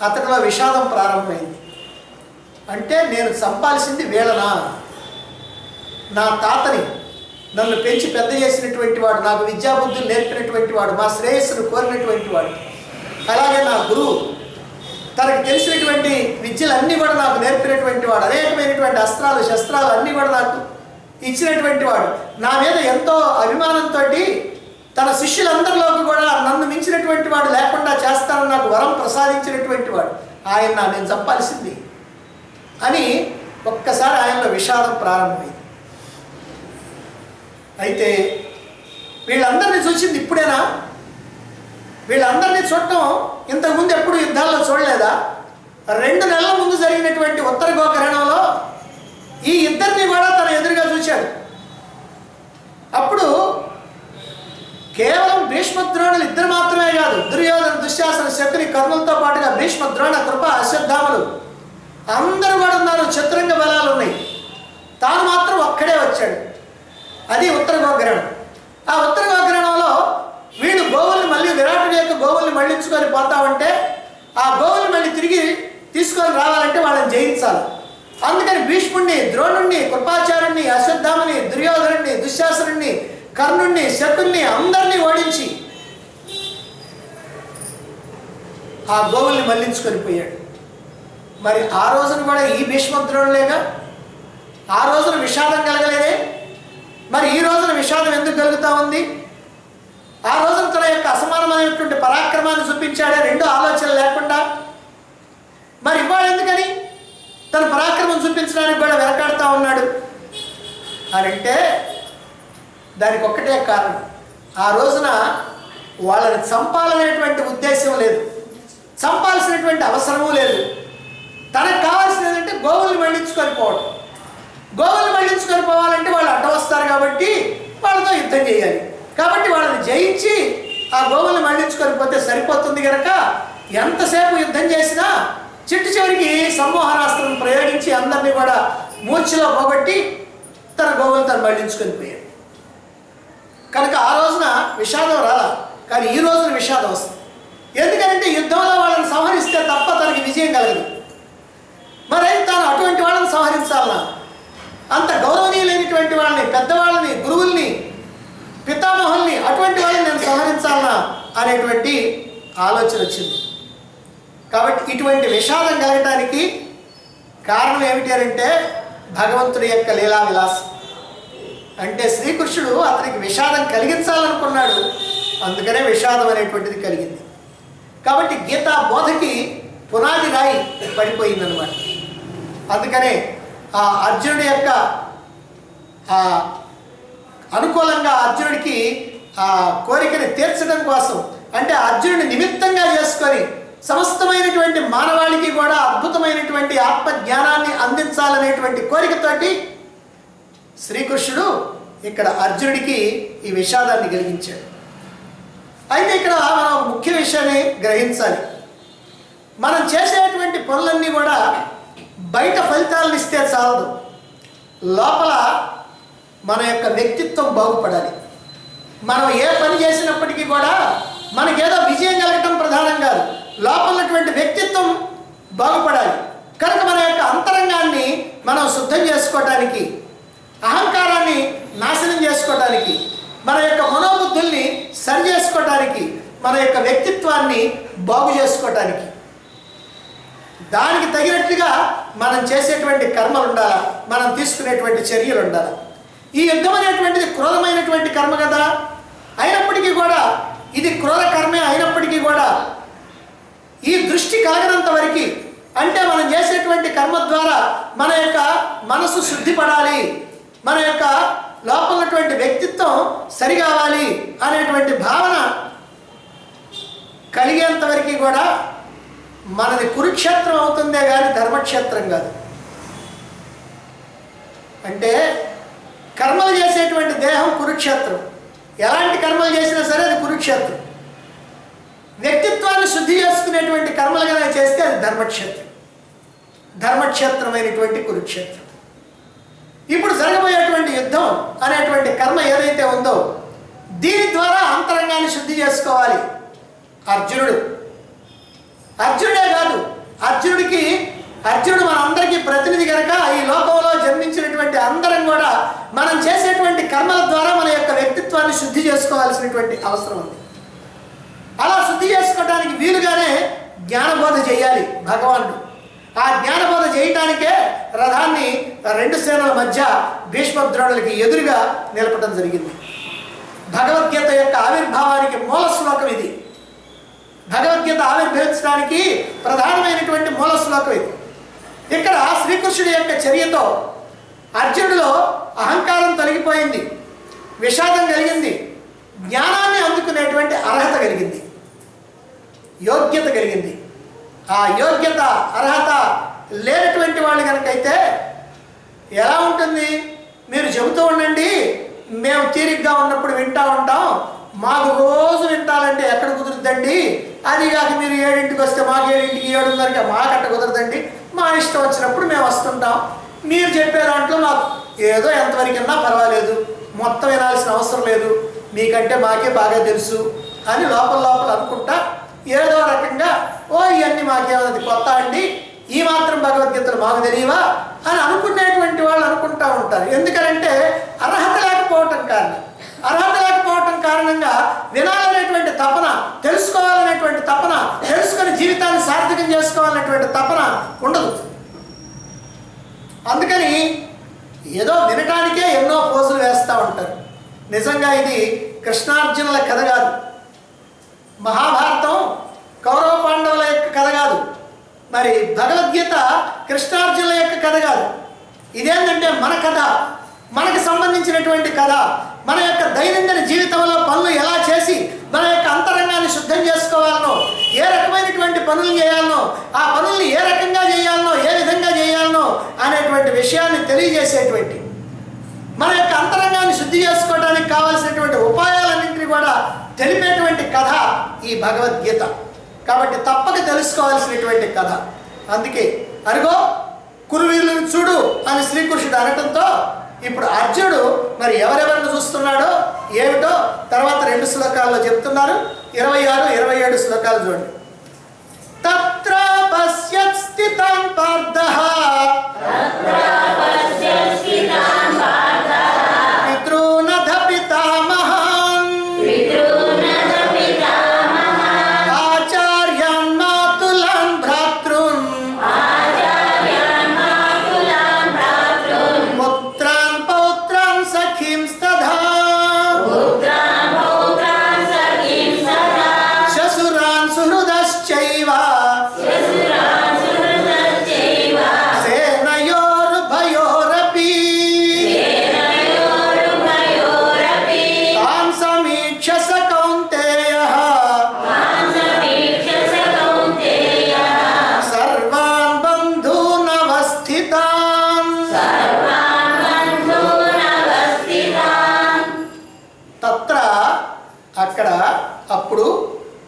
అతనిలో విషాదం ప్రారంభమైంది. అంటే నేను చంపాల్సింది వీళ్ళనా? నా తాతని నన్ను పెంచి పెద్ద చేసినటువంటి వాడు, నాకు విద్యాబుద్ధులు నేర్పినటువంటి వాడు, మా శ్రేయస్సును కోరినటువంటి వాడు, అలాగే నా గురువు తనకు తెలిసినటువంటి విద్యలన్నీ కూడా నాకు నేర్పినటువంటి వాడు, అనేకమైనటువంటి అస్త్రాలు శస్త్రాలు అన్నీ కూడా నాకు ఇచ్చినటువంటి వాడు, నా మీద ఎంతో అభిమానంతో తన శిష్యులందరిలోకి కూడా నన్ను మించినటువంటి వాడు లేకుండా చేస్తానని నాకు వరం ప్రసాదించినటువంటి వాడు, ఆయన నేను చంపాల్సింది అని ఒక్కసారి ఆయనలో విషాదం ప్రారంభమైంది. అయితే వీళ్ళందరినీ చూసింది ఇప్పుడేనా? వీళ్ళందరినీ చూడటం ఇంతకుముందు ఎప్పుడు యుద్ధాల్లో చూడలేదా? 2 నెలల ముందు జరిగినటువంటి ఉత్తర గోకర్ణంలో ఈ ఇద్దరిని కూడా తన ఎదురుగా చూశాడు. అప్పుడు కేవలం భీష్మద్రోణులు ఇద్దరు మాత్రమే కాదు, దుర్యోధన దుశ్శాసన శకుని కర్ణులతో పాటుగా భీష్మద్రోణ కృప అశ్వత్థామలు అందరూ కూడా ఉన్నారు. చతురంగ బలాలు ఉన్నాయి. తాను మాత్రం ఒక్కడే వచ్చాడు. అది ఉత్తర గోగ్రహణం. ఆ ఉత్తర గోగ్రహణంలో వీళ్ళు గోవుల్ని మళ్ళీ విరాటుడి యొక్క గోవుల్ని మళ్ళించుకొని పోతా ఉంటే ఆ గోవుల్ని మళ్ళీ తిరిగి తీసుకొని రావాలంటే వాళ్ళని జయించాలి. అందుకని భీష్ముడిని, ద్రోణుణ్ణి, కృపాచార్యుణ్ణి, అశ్వత్థామని, దుర్యోధనుణ్ణి, దుశ్శాసనుణ్ణి, కర్ణుణ్ణి, శకుల్ని అందరినీ ఓడించి ఆ గోవుల్ని మళ్ళించుకొని పోయాడు. మరి ఆ రోజున కూడా ఈ భీష్మద్రోణులేగా ఆ రోజున విషాదం కలగలేదే? మరి ఈ రోజున విషాదం ఎందుకు కలుగుతూ ఉంది? ఆ రోజున తన యొక్క అసమానమైనటువంటి పరాక్రమాన్ని చూపించాడే, 2 ఆలోచనలు లేకుండా. మరి ఇవాళ ఎందుకని తన పరాక్రమం చూపించడానికి కూడా వెనకాడుతూ ఉన్నాడు అని అంటే దానికి ఒక్కటే కారణం. ఆ రోజున వాళ్ళని చంపాలనేటువంటి ఉద్దేశం లేదు, చంపాల్సినటువంటి అవసరమూ లేదు. తనకు కావాల్సింది ఏంటంటే గోవుల్ని మళ్ళించుకొని పోవడం. గోవుల్ని మళ్ళించుకొని పోవాలంటే వాళ్ళు అడ్డం వస్తారు కాబట్టి వాళ్ళతో యుద్ధం చేయాలి. కాబట్టి వాళ్ళని జయించి ఆ గోవుల్ని మళ్ళించుకొని పోతే సరిపోతుంది కనుక ఎంతసేపు యుద్ధం చేసినా చివరికి సమ్మోహనాస్త్రం ప్రయోగించి అందరినీ కూడా మూర్ఛలో పోగొట్టి తన గోవులు తను మళ్ళించుకొని పోయాడు. కనుక ఆ రోజున విషాదం రాలా, కానీ ఈ రోజున విషాదం వస్తుంది. ఎందుకంటే యుద్ధంలో వాళ్ళని సంహరిస్తే తప్ప తనకి విజయం కలగదు. మరి తాను అటువంటి వాళ్ళని సంహరించాలన్నా, అంత గౌరవనీయులైనటువంటి వాళ్ళని, పెద్దవాళ్ళని, గురువుల్ని, పితామహుల్ని, అటువంటి వాళ్ళని నేను సంహరించాలన్నా అనేటువంటి ఆలోచన వచ్చింది. కాబట్టి ఇటువంటి విషాదం కలగటానికి కారణం ఏమిటి అంటే భగవంతుడి యొక్క లీలా విలాసం. అంటే శ్రీకృష్ణుడు అతనికి విషాదం కలిగించాలనుకున్నాడు, అందుకనే విషాదం అనేటువంటిది కలిగింది. కాబట్టి గీతా బోధకి పునాది రాయి పడిపోయిందనమాట. అందుకనే ఆ అర్జునుడి యొక్క అనుకూలంగా అర్జునుడికి ఆ కోరికని తీర్చడం కోసం అంటే అర్జునుడిని నిమిత్తంగా చేసుకొని సమస్తమైనటువంటి మానవాళికి కూడా అద్భుతమైనటువంటి ఆత్మజ్ఞానాన్ని అందించాలనేటువంటి కోరికతోటి శ్రీకృష్ణుడు ఇక్కడ అర్జునుడికి ఈ విషాదాన్ని కలిగించాడు. అయితే ఇక్కడ మనం ఒక ముఖ్య విషయాన్ని గ్రహించాలి. మనం చేసేటువంటి పనులన్నీ కూడా బయట ఫలితాలను ఇస్తే చాలదు, లోపల మన యొక్క వ్యక్తిత్వం బాగుపడాలి. మనం ఏ పని చేసినప్పటికీ కూడా మనకేదో విజయం కలగటం ప్రధానం కాదు, లోపల ఉన్నటువంటి వ్యక్తిత్వం బాగుపడాలి. కనుక మన యొక్క అంతరంగాన్ని మనం శుద్ధం చేసుకోవటానికి, అహంకారాన్ని నాశనం చేసుకోవటానికి, మన యొక్క మనోబుద్ధుల్ని సరి చేసుకోవటానికి, మన యొక్క వ్యక్తిత్వాన్ని బాగు చేసుకోవటానికి దానికి తగినట్లుగా మనం చేసేటువంటి కర్మలు ఉండాలి, మనం తీసుకునేటువంటి చర్యలు ఉండాలి. ఈ యుద్ధం అనేటువంటిది క్రూరమైనటువంటి కర్మ కదా, అయినప్పటికీ కూడా ఇది క్రూర కర్మే అయినప్పటికీ కూడా ఈ దృష్టి కలగనంత వరకు, అంటే మనం చేసేటువంటి కర్మ ద్వారా మన యొక్క మనసు శుద్ధిపడాలి, మన యొక్క లోపల ఉన్నటువంటి వ్యక్తిత్వం సరి కావాలి అనేటువంటి భావన కలిగేంత వరకు కూడా మనది కురుక్షేత్రం అవుతుందే కానీ ధర్మక్షేత్రం కాదు. అంటే కర్మలు చేసేటువంటి దేహం కురుక్షేత్రం, ఎలాంటి కర్మలు చేసినా సరే అది కురుక్షేత్రం. వ్యక్తిత్వాన్ని శుద్ధి చేసుకునేటువంటి కర్మలు కనుక చేస్తే అది ధర్మక్షేత్రం, ధర్మక్షేత్రమైనటువంటి కురుక్షేత్రం. ఇప్పుడు జరగబోయేటువంటి యుద్ధం అనేటువంటి కర్మ ఏదైతే ఉందో దీని ద్వారా అంతరంగాన్ని శుద్ధి చేసుకోవాలి అర్జునుడే కాదు, అర్జునుడు మనందరికీ ప్రతినిధి కనుక ఈ లోకంలో జన్మించినటువంటి అందరం కూడా మనం చేసేటువంటి కర్మల ద్వారా మన యొక్క వ్యక్తిత్వాన్ని శుద్ధి చేసుకోవాల్సినటువంటి అవసరం ఉంది. అలా శుద్ధి చేసుకోవడానికి వీలుగానే జ్ఞానబోధ చేయాలి భగవానుడు. ఆ జ్ఞానబోధ చేయటానికే రథాన్ని రెండు సేనల మధ్య భీష్మద్రోణులకి ఎదురుగా నిలపడం జరిగింది. భగవద్గీత యొక్క ఆవిర్భావానికి మూల శ్లోకం ఇది. భగవద్గీత ఆవిర్భవించడానికి ప్రధానమైనటువంటి మూల శ్లోకం ఇది. ఇక్కడ శ్రీకృష్ణుడి యొక్క చర్యతో అర్జునుడిలో అహంకారం తొలగిపోయింది, విషాదం కలిగింది, జ్ఞానాన్ని అందుకునేటువంటి అర్హత కలిగింది, యోగ్యత కలిగింది. ఆ యోగ్యత అర్హత లేనటువంటి వాళ్ళు కనుకైతే ఎలా ఉంటుంది? మీరు చెబుతూ ఉండండి, మేము తీరిగ్గా ఉన్నప్పుడు వింటూ ఉంటాం, మాకు రోజు వింటాలంటే ఎక్కడ కుదురుద్దండి, అది కాక మీరు 7ంటికి వస్తే మాకు 7ంటికి 7:30కి మాకట్ట కుదరదండి, మా ఇష్టం వచ్చినప్పుడు మేము వస్తుంటాం, మీరు చెప్పే దాంట్లో మాకు ఏదో ఎంతవరకైనా పర్వాలేదు, మొత్తం వినాల్సిన అవసరం లేదు, మీకంటే మాకే బాగా తెలుసు అని లోపల అనుకుంటా ఏదో రకంగా ఇవన్నీ మాకేమన్నది కొత్త అండి, ఈ మాత్రం భగవద్గీతలు మాకు తెలియవా అని అనుకునేటువంటి వాళ్ళు అనుకుంటూ ఉంటారు. ఎందుకంటే అర్హత లేకపోవటం కారణంగా వినాలనేటువంటి తపన, తెలుసుకోవాలనేటువంటి తపన, తెలుసుకొని జీవితాన్ని సార్థకం చేసుకోవాలనేటువంటి తపన ఉండదు. అందుకని ఏదో వినటానికే ఎన్నో పోజులు వేస్తూ ఉంటారు. నిజంగా ఇది కృష్ణార్జునుల కథ కాదు, మహాభారతం కౌరవ పాండవుల యొక్క కథ కాదు, మరి భగవద్గీత కృష్ణార్జునుల యొక్క కథ కాదు. ఇదేంటంటే మన కథ, మనకు సంబంధించినటువంటి కథ. మన యొక్క దైనందిన జీవితంలో పనులు ఎలా చేసి మన యొక్క అంతరంగాన్ని శుద్ధం చేసుకోవాలనో, ఏ రకమైనటువంటి పనులు చేయాలనో, ఆ పనుల్ని ఏ రకంగా చేయాలనో, ఏ విధంగా చేయాలనో అనేటువంటి విషయాన్ని తెలియజేసేటువంటి, మన యొక్క అంతరంగాన్ని శుద్ధి చేసుకోవడానికి కావాల్సినటువంటి ఉపాయాలన్నింటినీ కూడా తెలిపేటువంటి కథ ఈ భగవద్గీత. కాబట్టి తప్పక తెలుసుకోవాల్సినటువంటి కథ. అందుకే అరుగో కురువీరులను చూడు అని శ్రీకృష్ణుడు అనటంతో ఇప్పుడు అర్జునుడు మరి ఎవరెవరిని చూస్తున్నాడో ఏమిటో తర్వాత 2 శ్లోకాల్లో చెప్తున్నారు. 26, 27 శ్లోకాలు చూడండి. తత్ర పశ్యత్ స్థితం పార్థః పితॄనధ పితామహాన్ ఆచార్యాన్ మాతులాన్ భ్రాతృన్ పుత్రాన్ పౌత్రాన్ సఖీంస్తథా శశురాన్ సుహృదశ్చైవ సేనయోరుభయోరపి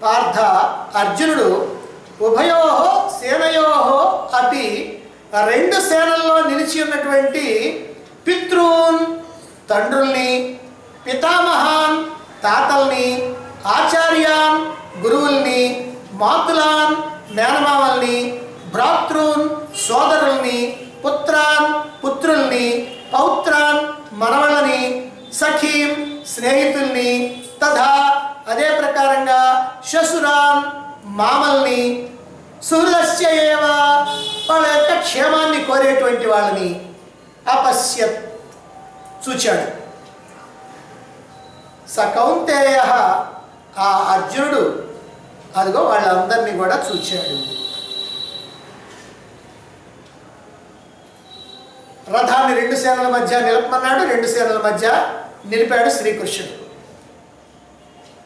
పార్థ అర్జునుడు ఉభయో సేనయో అపి రెండు సేనల్లో నిలిచి ఉన్నటువంటి పితృన్ తండ్రుల్ని, పితామహాన్ తాతల్ని, ఆచార్యాన్ గురువుల్ని, మాతులాన్ మేనమామల్ని, భ్రాతృన్ సోదరుల్ని, పుత్రాన్ పుత్రుల్ని, పౌత్రాన్ మనవళ్ళని, సఖీం స్నేహితుల్ని, తథా అదే ప్రకారంగా శశురాన్ మామల్ని, సుహృదస్య ఏవ వాళ్ళ యొక్క క్షేమాన్ని కోరేటువంటి వాళ్ళని అపశ్యత్ చూచాడు. స కౌంతేయ ఆ అర్జునుడు అదిగో వాళ్ళందరినీ కూడా చూచాడు. రథాన్ని రెండు సేనల మధ్య నిలపమన్నాడు, రెండు సేనల మధ్య నిలిపాడు శ్రీకృష్ణుడు.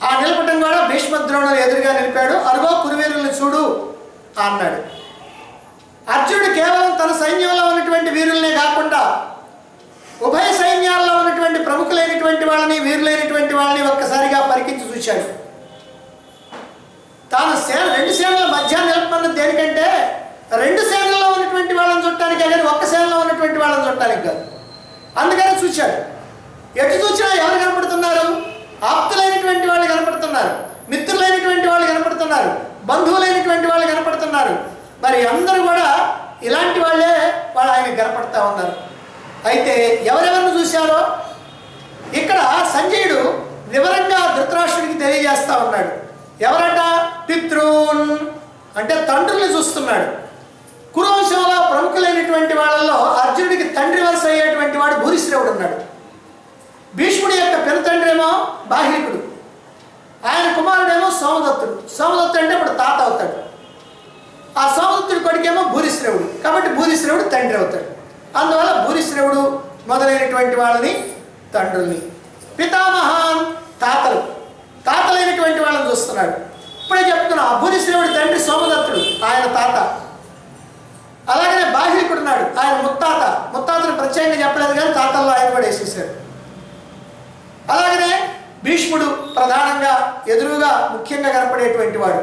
ఆ నిలపటం కూడా భీష్మద్రోణులు ఎదురుగా నిలిపాడు. అరుగో కురువీరుల్ని చూడు అన్నాడు. అర్జునుడు కేవలం తన సైన్యంలో ఉన్నటువంటి వీరులనే కాకుండా ఉభయ సైన్యాల్లో ఉన్నటువంటి ప్రముఖులైనటువంటి వాళ్ళని, వీరులైనటువంటి వాళ్ళని ఒక్కసారిగా పరికించి చూశాడు. తాను రెండు సేనల మధ్య నిలపమన్నది దేనికంటే రెండు సేనల్లో ఉన్నటువంటి వాళ్ళని చూడటానికి, కానీ ఒక్క సేనలో ఉన్నటువంటి వాళ్ళని చూడటానికి కాదు. అందుకని చూశాడు. ఎటు చూసినా ఎవరు కనపడుతున్నారు? ఆప్తులైనటువంటి వాళ్ళు కనపడుతున్నారు, మిత్రులైనటువంటి వాళ్ళు కనపడుతున్నారు, బంధువులైనటువంటి వాళ్ళు కనపడుతున్నారు. మరి అందరూ కూడా ఇలాంటి వాళ్ళే ఆయన కనపడతా ఉన్నారు. అయితే ఎవరెవరిని చూశారో ఇక్కడ సంజయుడు వివరంగా ధృతరాష్ట్రుడికి తెలియజేస్తా ఉన్నాడు. ఎవరట? పితృన్ అంటే తండ్రుల్ని చూస్తున్నాడు. కురువంశంలో ప్రముఖులైనటువంటి వాళ్ళల్లో అర్జునుడికి తండ్రి వరుస అయ్యేటువంటి వాడు భూరిశ్రవుడు ఉన్నాడు. భీష్ముడి యొక్క పెను తండ్రేమో బాహ్లికుడు, ఆయన కుమారుడేమో సోమదత్తుడు. సోమదత్తుడు అంటే ఇప్పుడు తాత అవుతాడు. ఆ సోమదత్తుడి కొడుకేమో భూరిశ్రవుడు, కాబట్టి భూరిశ్రవుడు తండ్రి అవుతాడు. అందువల్ల భూరిశ్రవుడు మొదలైనటువంటి వాళ్ళని తండ్రుల్ని, పితామహాన్ తాతలు, తాతలైనటువంటి వాళ్ళని చూస్తున్నాడు. ఇప్పుడే చెప్తున్నా, భూరిశ్రవుడి తండ్రి సోమదత్తుడు, ఆయన తాత. అలాగనే బాహ్లికుడు ఉన్నాడు, ఆయన ముత్తాత. ముత్తాతను ప్రత్యేకంగా చెప్పలేదు కానీ తాతల్లో ఆయన కూడా వేసేసాడు. అలాగనే భీష్ముడు ప్రధానంగా ఎదురుగా ముఖ్యంగా కనపడేటువంటి వాడు,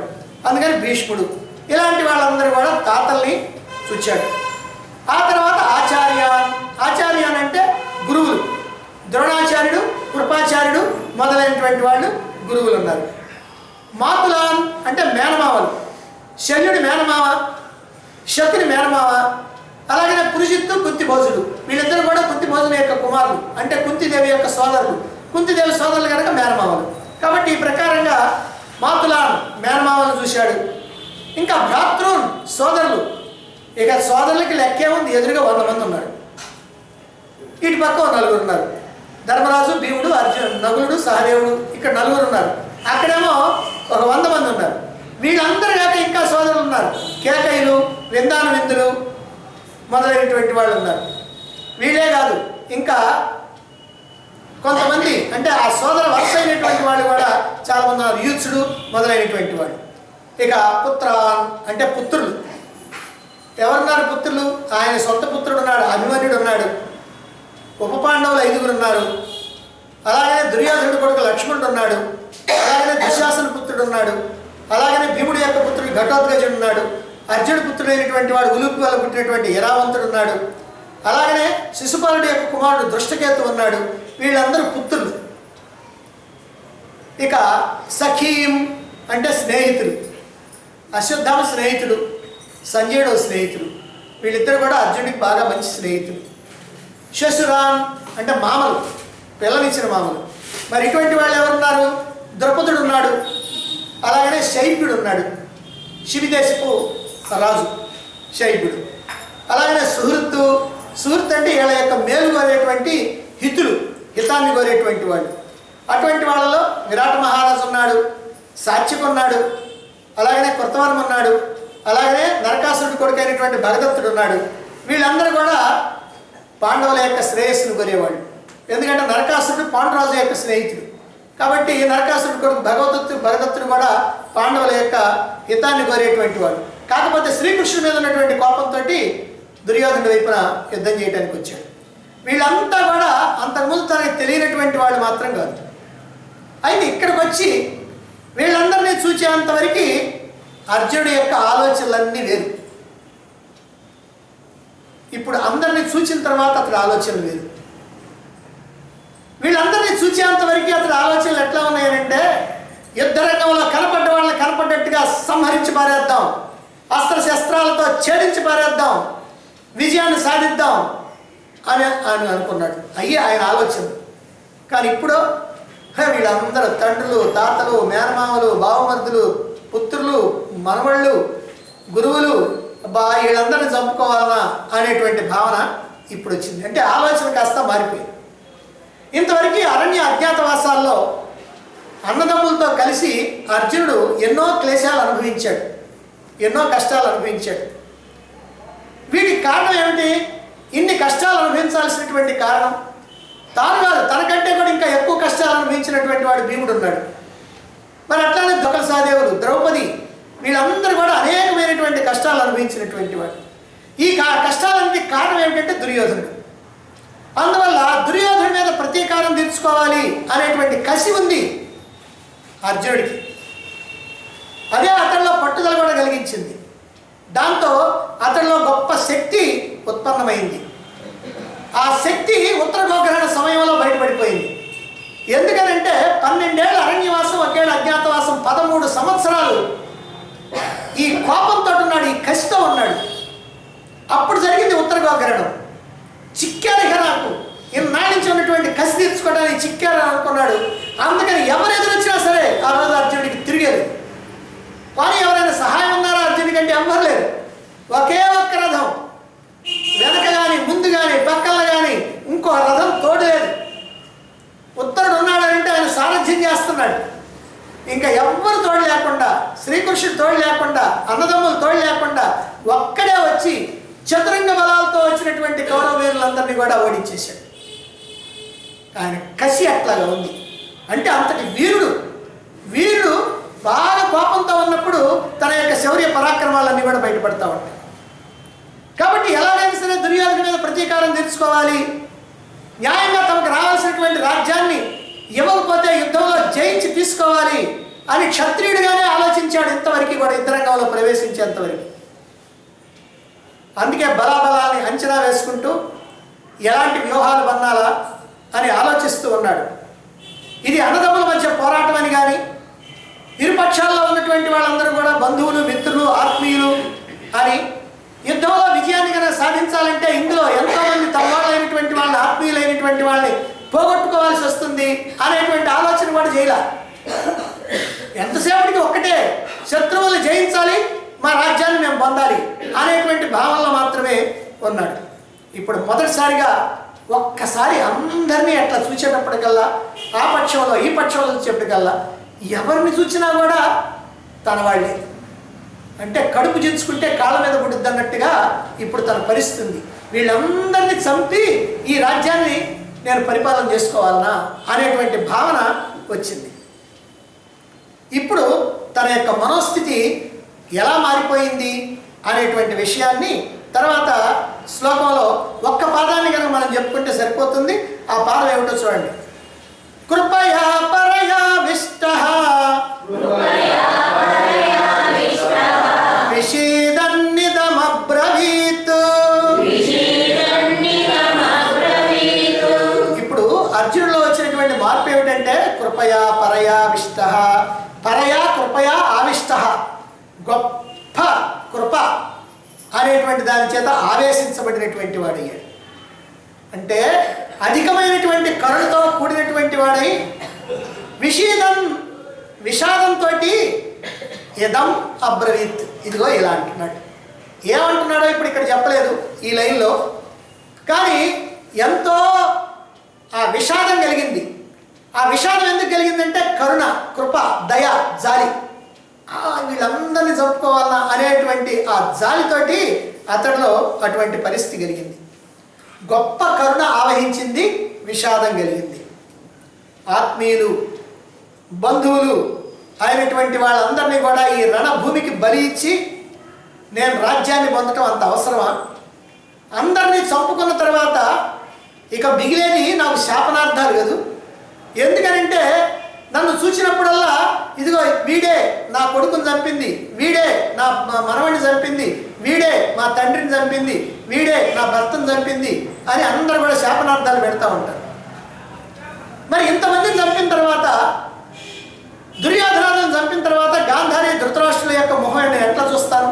అందుకని భీష్ముడు. ఇలాంటి వాళ్ళందరూ కూడా తాతల్ని చూచాడు. ఆ తర్వాత ఆచార్యాన్ అంటే గురువులు. ద్రోణాచార్యుడు, కృపాచార్యుడు మొదలైనటువంటి వాళ్ళు గురువులు ఉన్నారు. మాతులాన్ అంటే మేనమామలు. శల్యుడి మేనమామ, శకుని మేనమామ, అలాగనే పురుషిత్తు, కుంతిభోజుడు. వీళ్ళిద్దరు కూడా కుంతిభోజుని యొక్క కుమారులు, అంటే కుంతిదేవి యొక్క సోదరులు. కుంతిదేవి సోదరులు కనుక మేనమామలు. కాబట్టి ఈ ప్రకారంగా మాతులాన్ మేనమామలను చూశాడు. ఇంకా భ్రాతృన్ సోదరులు. ఇక సోదరులకి లెక్కే ఉంది, ఎదురుగా 100 మంది ఉన్నారు. ఇటు పక్క 4 ఉన్నారు. ధర్మరాజు, భీముడు, అర్జునుడు, నకులుడు, సహదేవుడు, ఇక్కడ 4 ఉన్నారు. అక్కడేమో ఒక 100 మంది ఉన్నారు. వీళ్ళందరూ కాక ఇంకా సోదరులు ఉన్నారు. కేకయులు, విందులు మొదలైనటువంటి వాళ్ళు ఉన్నారు. వీళ్ళే కాదు, ఇంకా కొంతమంది అంటే ఆ సోదర వరుస అయినటువంటి వాళ్ళు కూడా చాలామంది ఉన్నారు. యూత్సుడు మొదలైనటువంటి వాళ్ళు. ఇక పుత్రాన్ అంటే పుత్రులు. ఎవరున్నారు పుత్రులు? ఆయన సొంత పుత్రుడు ఉన్నాడు, అభిమన్యుడు ఉన్నాడు. ఉప పాండవులు 5 ఉన్నారు. అలాగనే దుర్యోధనుడు కొడుకు లక్ష్మణుడు ఉన్నాడు. అలాగనే దుశ్శాసన పుత్రుడు ఉన్నాడు. అలాగనే భీముడి యొక్క పుత్రుడు ఘటోత్కచుడు ఉన్నాడు. అర్జునుడి పుత్రుడైనటువంటి వాడు ఉలుపి వల్ల పుట్టినటువంటి ఇరావంతుడు ఉన్నాడు. అలాగనే శిశుపాలుడి యొక్క కుమారుడు దృష్టకేతు ఉన్నాడు. వీళ్ళందరూ పుత్రులు. ఇక సఖీం అంటే స్నేహితులు. అశ్వత్థామ స్నేహితుడు, సంజయుడు స్నేహితుడు. వీళ్ళిద్దరు కూడా అర్జునుడికి బాగా మంచి స్నేహితులు. శశురాన్ అంటే మామలు, పిల్లనిచ్చిన మామలు. మరి ఇటువంటి వాళ్ళు ఎవరున్నారు? ద్రౌపదుడు ఉన్నాడు. అలాగనే శైబ్యుడు ఉన్నాడు, శివిదేశపు రాజు శైబ్యుడు. అలాగనే సుహృత్ అంటే వీళ్ళ యొక్క మేలు కోరేటువంటి హితాన్ని కోరేటువంటి వాళ్ళు. అటువంటి వాళ్ళలో విరాట మహారాజు ఉన్నాడు, సాత్యకు ఉన్నాడు, అలాగనే కృతవర్మ ఉన్నాడు, అలాగనే నరకాసురుడి కొడుకైనటువంటి భగదత్తుడు ఉన్నాడు. వీళ్ళందరూ కూడా పాండవుల యొక్క శ్రేయస్సును కోరేవాళ్ళు. ఎందుకంటే నరకాసురుడు పాండురాజు యొక్క స్నేహితుడు. కాబట్టి నరకాసురుడి కొడుకు భగదత్తుడు కూడా పాండవుల యొక్క హితాన్ని కోరేటువంటి వాడు. కాకపోతే శ్రీకృష్ణుడి మీద ఉన్నటువంటి కోపంతో దుర్యోధనుడి వైపున యుద్ధం చేయడానికి వచ్చాడు. వీళ్ళంతా కూడా అంతకుముందు తనకి తెలియనటువంటి వాళ్ళు మాత్రం కాదు. అయితే ఇక్కడికి వచ్చి వీళ్ళందరినీ చూచేంతవరకు అర్జునుడి యొక్క ఆలోచనలన్నీ వేరు. ఇప్పుడు అందరినీ చూచిన తర్వాత అతడి ఆలోచనలు వేరు. వీళ్ళందరినీ చూచేంతవరకు అతడి ఆలోచనలు ఎట్లా ఉన్నాయనంటే, యుద్ధరంగంలో కనపడ్డ వాళ్ళని కనపడ్డట్టుగా సంహరించి పారేద్దాం, అస్త్రశస్త్రాలతో ఛేదించి పారేద్దాం, విజయాన్ని సాధిద్దాం అని ఆయన అనుకున్నాడు. అయ్యే ఆయన ఆలోచన. కానీ ఇప్పుడు వీళ్ళందరూ తండ్రులు, తాతలు, మేనమామలు, బావమర్దులు, పుత్రులు, మనవళ్ళు, గురువులు, వీళ్ళందరినీ చంపుకోవాలనా అనేటువంటి భావన ఇప్పుడు వచ్చింది. అంటే ఆలోచన కాస్త మారిపోయింది. ఇంతవరకు అరణ్య అజ్ఞాతవాసాల్లో అన్నదమ్ములతో కలిసి అర్జునుడు ఎన్నో క్లేశాలు అనుభవించాడు, ఎన్నో కష్టాలు అనుభవించాడు. వీటికి కారణం ఏమిటి? ఇన్ని కష్టాలు అనుభవించాల్సినటువంటి కారణం తాను కాదు, తనకంటే కూడా ఇంకా ఎక్కువ కష్టాలు అనుభవించినటువంటి వాడు భీముడు ఉన్నాడు. మరి అట్లానే ద్రౌపది సహదేవులు, ద్రౌపది, వీళ్ళందరూ కూడా అనేకమైనటువంటి కష్టాలు అనుభవించినటువంటి వాడు. ఈ కష్టాలన్నిటికీ కారణం ఏమిటంటే దుర్యోధనుడు. అందువల్ల దుర్యోధనుడి మీద ప్రతీకారం తీర్చుకోవాలి అనేటువంటి కసి ఉంది అర్జునుడికి. అదే అతనిలో పట్టుదల కూడా కలిగించింది. దాంతో అతనిలో గొప్ప శక్తి ఉత్పన్నమైంది. ఆ శక్తి ఉత్తర గోగ్రహణ సమయంలో బయటపడిపోయింది. ఎందుకనంటే 12 ఏళ్ళ అరణ్యవాసం, 1 ఏళ్ళ అజ్ఞాతవాసం, 13 సంవత్సరాలు ఈ కోపంతో ఉన్నాడు, ఈ కసితో ఉన్నాడు. అప్పుడు జరిగింది ఉత్తర గోగ్రహణం. చిక్కారు ఇక నాకు, ఇన్నాళ్ళ నుంచి ఉన్నటువంటి కసి తీర్చుకోవడానికి చిక్కారు అనుకున్నాడు. అందుకని ఎవరు ఎదురొచ్చినా సరే ఆ రోజు అర్జునుడికి తిరిగేది. కానీ ఎవరైనా సహాయం ఉన్నారా అర్జునుడి కంటే? ఎవ్వరు లేరు. ఒకే ఒక్క రథం, వెనక కానీ ముందు కానీ పక్కన కానీ ఇంకో రథం తోడు లేదు. ఉత్తరుడు ఉన్నాడంటే ఆయన సారథ్యం చేస్తున్నాడు. ఇంకా ఎవ్వరు తోడు లేకుండా, శ్రీకృష్ణుడు తోడు లేకుండా, అన్నదమ్ములు తోడు లేకుండా ఒక్కడే వచ్చి చతురంగ బలాలతో వచ్చినటువంటి కౌరవ వీరులందరినీ కూడా ఓడించేశాడు. ఆయన కసి అట్లాగా ఉంది. అంటే అంతటి వీరుడు బాగా కోపంతో ఉన్నప్పుడు తన యొక్క శౌర్య పరాక్రమాలన్నీ కూడా బయటపడతా ఉంటాయి. కాబట్టి ఎలాగైనా సరే దుర్యోధన మీద ప్రతీకారం తీర్చుకోవాలి, న్యాయంగా తమకు రావాల్సినటువంటి రాజ్యాన్ని ఇవ్వకపోతే యుద్ధంలో జయించి తీసుకోవాలి అని క్షత్రియుడిగానే ఆలోచించాడు ఇంతవరకు కూడా, యుద్ధరంగంలో ప్రవేశించేంతవరకు. అందుకే బలాబలాల్ని అంచనా వేసుకుంటూ ఎలాంటి వ్యూహాలు బన్నాలా అని ఆలోచిస్తూ ఉన్నాడు. ఇది అన్నదమ్ముల మధ్య పోరాటం అని కానీ, ఇరుపక్షాల్లో ఉన్నటువంటి వాళ్ళందరూ కూడా బంధువులు, మిత్రులు, ఆత్మీయులు అని, యుద్ధంలో విజయాన్ని కనుక సాధించాలంటే ఇందులో ఎంతోమంది తమ వాళ్ళైనటువంటి వాళ్ళని, ఆత్మీయులైనటువంటి వాళ్ళని పోగొట్టుకోవాల్సి వస్తుంది అనేటువంటి ఆలోచన కూడా చేయాల. ఎంతసేపటికి ఒక్కటే, శత్రువులు జయించాలి, మా రాజ్యాన్ని మేము పొందాలి అనేటువంటి భావనలో మాత్రమే ఉన్నాడు. ఇప్పుడు మొదటిసారిగా ఒక్కసారి అందరినీ అట్లా చూసేటప్పటికల్లా, ఆ పక్షంలో ఈ పక్షంలో చూసేటప్పటికల్లా ఎవరిని చూసినా కూడా తన వాళ్ళే. అంటే కడుపు చించుకుంటే కాళ్ళ మీద పడుద్ది అన్నట్టుగా ఇప్పుడు తన పరిస్థితి. వీళ్ళందరినీ చంపి ఈ రాజ్యాన్ని నేను పరిపాలన చేసుకోవాలనా అనేటువంటి భావన వచ్చింది. ఇప్పుడు తన యొక్క మనోస్థితి ఎలా మారిపోయింది అనేటువంటి విషయాన్ని తర్వాత శ్లోకంలో ఒక్క పాదాన్ని కనుక మనం చెప్పుకుంటే సరిపోతుంది. ఆ పాదం ఏమిటో చూడండి. కృపయా పరయా విష్టః విషీదన్నిదమబ్రవీత్. ఇప్పుడు అర్జునులో వచ్చినటువంటి మార్పు ఏమిటంటే కృపయా పరయా విష్టః. పరయా కృపయా ఆవిష్టః, గొప్ప కృప అనేటువంటి దాని చేత ఆవేశించబడినటువంటి వాడయ్యాడు. అంటే అధికమైనటువంటి కరుణతో కూడినటువంటి వాడై విషాదంతో యదం అబ్రవీత్, ఇదిగో ఇలా అంటున్నాడు. ఏమంటున్నాడో ఇప్పుడు ఇక్కడ చెప్పలేదు ఈ లైన్లో, కానీ ఎంతో ఆ విషాదం కలిగింది. ఆ విషాదం ఎందుకు కలిగిందంటే కరుణ, కృప, దయ, జాలి, వీళ్ళందరినీ చంపుకోవాలన్నా అనేటువంటి ఆ జాలితోటి అతడిలో అటువంటి పరిస్థితి కలిగింది. గొప్ప కరుణ ఆవహించింది, విషాదం కలిగింది. ఆత్మీయులు, బంధువులు అయినటువంటి వాళ్ళందరినీ కూడా ఈ రణభూమికి బలి ఇచ్చి నేను రాజ్యాన్ని పొందటం అంత అవసరమా? అందరినీ చంపుకున్న తర్వాత ఇక మిగిలేది నాకు శాపనార్థాలు కాదు. ఎందుకనంటే నన్ను చూసినప్పుడల్లా ఇదిగో వీడే నా కొడుకుని చంపింది, వీడే నా మనవడిని చంపింది, వీడే మా తండ్రిని చంపింది, వీడే నా భర్తను చంపింది అని అందరూ కూడా శాపనార్థాలు పెడతా ఉంటారు. మరి ఇంతమందిని చంపిన తర్వాత, దుర్యోధనాలను చంపిన తర్వాత గాంధారి ధృతరాష్ట్రుల యొక్క మొహాన్ని ఎట్లా చూస్తాను?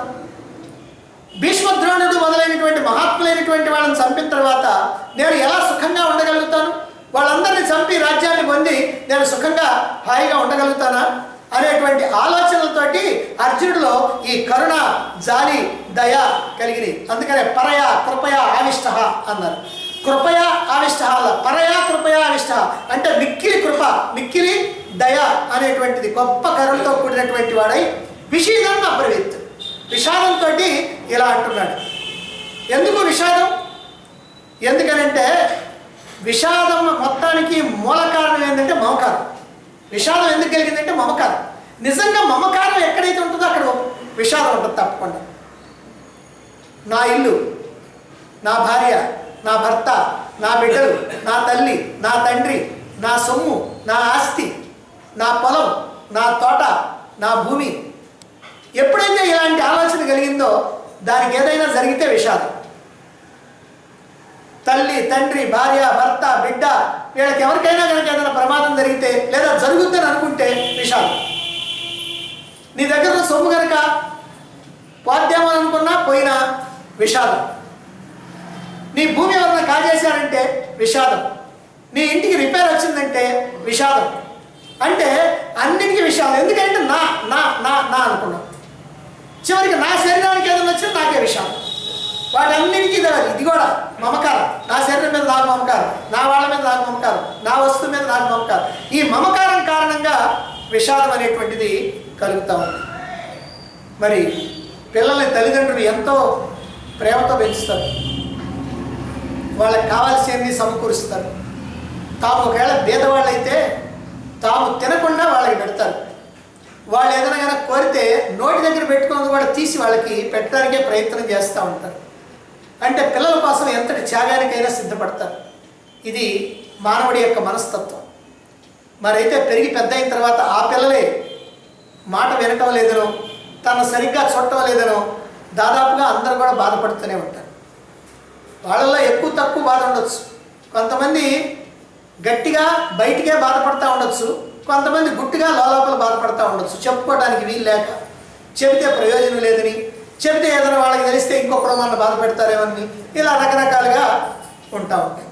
భీష్మద్రోణుడు మొదలైనటువంటి మహాత్ములైనటువంటి వాళ్ళని చంపిన తర్వాత నేను ఎలా సుఖంగా ఉండగలుగుతాను? వాళ్ళందరినీ చంపి రాజ్యాన్ని పొంది నేను సుఖంగా హాయిగా ఉండగలుగుతానా అనేటువంటి ఆలోచనలతోటి అర్జునుడిలో ఈ కరుణ, జాలి, దయ కలిగినాయి. అందుకనే పరయ కృపయ ఆవిష్ట అన్నారు. కృపయ ఆవిష్ట అలా పరయ కృపయ ఆవిష్ట అంటే మిక్కిలి కృప, మిక్కిలి దయ అనేటువంటిది గొప్ప కరుణతో కూడినటువంటి వాడై విషీదం అబ్రవీత్, విషాదంతో ఇలా అంటున్నాడు. ఎందుకు విషాదం? ఎందుకనంటే విషాదం మొత్తానికి మూల కారణం ఏంటంటే మమకారం. విషాదం ఎందుకు కలిగిందంటే మమకారం. నిజంగా మమకారం ఎక్కడైతే ఉంటుందో అక్కడ విషాదం ఉంటుంది తప్పకుండా. నా ఇల్లు, నా భార్య, నా భర్త, నా బిడ్డలు, నా తల్లి, నా తండ్రి, నా సొమ్ము, నా ఆస్తి, నా పొలం, నా తోట, నా భూమి, ఎప్పుడైతే ఇలాంటి ఆలోచన కలిగిందో దానికి ఏదైనా జరిగితే విషాదం. తల్లి, తండ్రి, భార్య, భర్త, బిడ్డ వీళ్ళకి ఎవరికైనా కనుక ఏదైనా ప్రమాదం జరిగితే లేదా జరుగుతుందని అనుకుంటే విషాదం. నీ దగ్గర సొమ్ము కనుక పోద్దామని అనుకున్నా పోయినా విషాదం. నీ భూమి ఎవరైనా కాజేశారంటే విషాదం. నీ ఇంటికి రిపేర్ వచ్చిందంటే విషాదం. అంటే అన్నిటికీ విషాదం. ఎందుకంటే నా నా నా నా అనుకున్నాం. చివరికి నా శరీరానికి ఏదైనా వచ్చినా నాకే విషాదం. వాటన్నిటికీ ఇది కూడా మమకారం. నా శరీరం మీద నాకు మమకారం, నా వాళ్ళ మీద నాకు మమకారం, నా వస్తువు మీద నాకు మమకారం. ఈ మమకారం కారణంగా విషాదం అనేటువంటిది కలుగుతూ ఉంది. మరి పిల్లల్ని తల్లిదండ్రులు ఎంతో ప్రేమతో పెంచుతారు, వాళ్ళకి కావాల్సినవి సమకూరుస్తారు. తాము ఒకవేళ పేదవాళ్ళైతే తాము తినకుండా వాళ్ళకి పెడతారు. వాళ్ళు ఏదైనా కనుక కోరితే నోటి దగ్గర పెట్టుకున్నది కూడా తీసి వాళ్ళకి పెట్టడానికే ప్రయత్నం చేస్తూ ఉంటారు. అంటే పిల్లల కోసం ఎంతటి త్యాగానికైనా సిద్ధపడతారు. ఇది మానవుడి యొక్క మనస్తత్వం. మరైతే పెరిగి పెద్ద అయిన తర్వాత ఆ పిల్లలే మాట వినటం లేదనో, తను సరిగ్గా చూడటం లేదనో దాదాపుగా అందరూ కూడా బాధపడుతూనే ఉంటారు. వాళ్ళల్లో ఎక్కువ తక్కువ బాధ ఉండొచ్చు. కొంతమంది గట్టిగా బయటికే బాధపడుతూ ఉండొచ్చు, కొంతమంది గుట్టుగా లోపల బాధపడుతూ ఉండొచ్చు. చెప్పుకోవడానికి వీలు లేక, చెబితే ప్రయోజనం లేదని, చెబితే ఏదైనా వాళ్ళకి తెలిస్తే ఇంకొకరు మన బాధ పెడతారేమని, ఇలా రకరకాలుగా ఉంటా ఉంటాయి.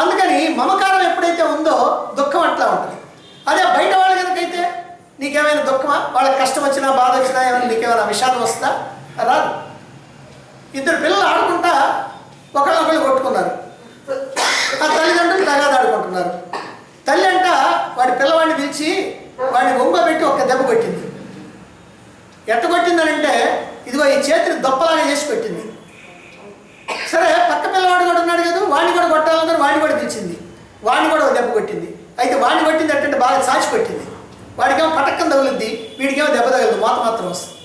అందుకని మమకారం ఎప్పుడైతే ఉందో దుఃఖం అట్లా ఉంటుంది. అదే బయట వాళ్ళు కనుకైతే నీకేమైనా దుఃఖమా? వాళ్ళకి కష్టం వచ్చినా బాధ వచ్చినా ఏమైనా నీకేమైనా విషాదం వస్తుందా? రాదు. ఇద్దరు పిల్లలు ఆడుకుంటా ఒకళ్ళొకళ్ళు కొట్టుకున్నారు. ఆ తల్లిదండ్రులు తగాదాడుకుంటున్నారు. తల్లి అంట వాడి పిల్లవాడిని పిలిచి వాడిని ఒంగోబెట్టి ఒక్క దెబ్బ కొట్టింది. ఎట్ట కొట్టిందనంటే ఇదిగో ఈ చేతిని దొప్పలాగా చేసి పెట్టింది. సరే పక్క పిల్లవాడు కూడా ఉన్నాడు కదా, వాడిని కూడా కొట్టాలన్నారు. వాడిని కూడా పిలిచింది, వాడిని కూడా ఒక దెబ్బ కొట్టింది. అయితే వాడిని కొట్టింది అంటే బాగా సాచి కొట్టింది. వాడికేమో పటక్కం తగులుద్ది, వీడికేమో దెబ్బ తగలదు, మోత మాత్రం వస్తుంది.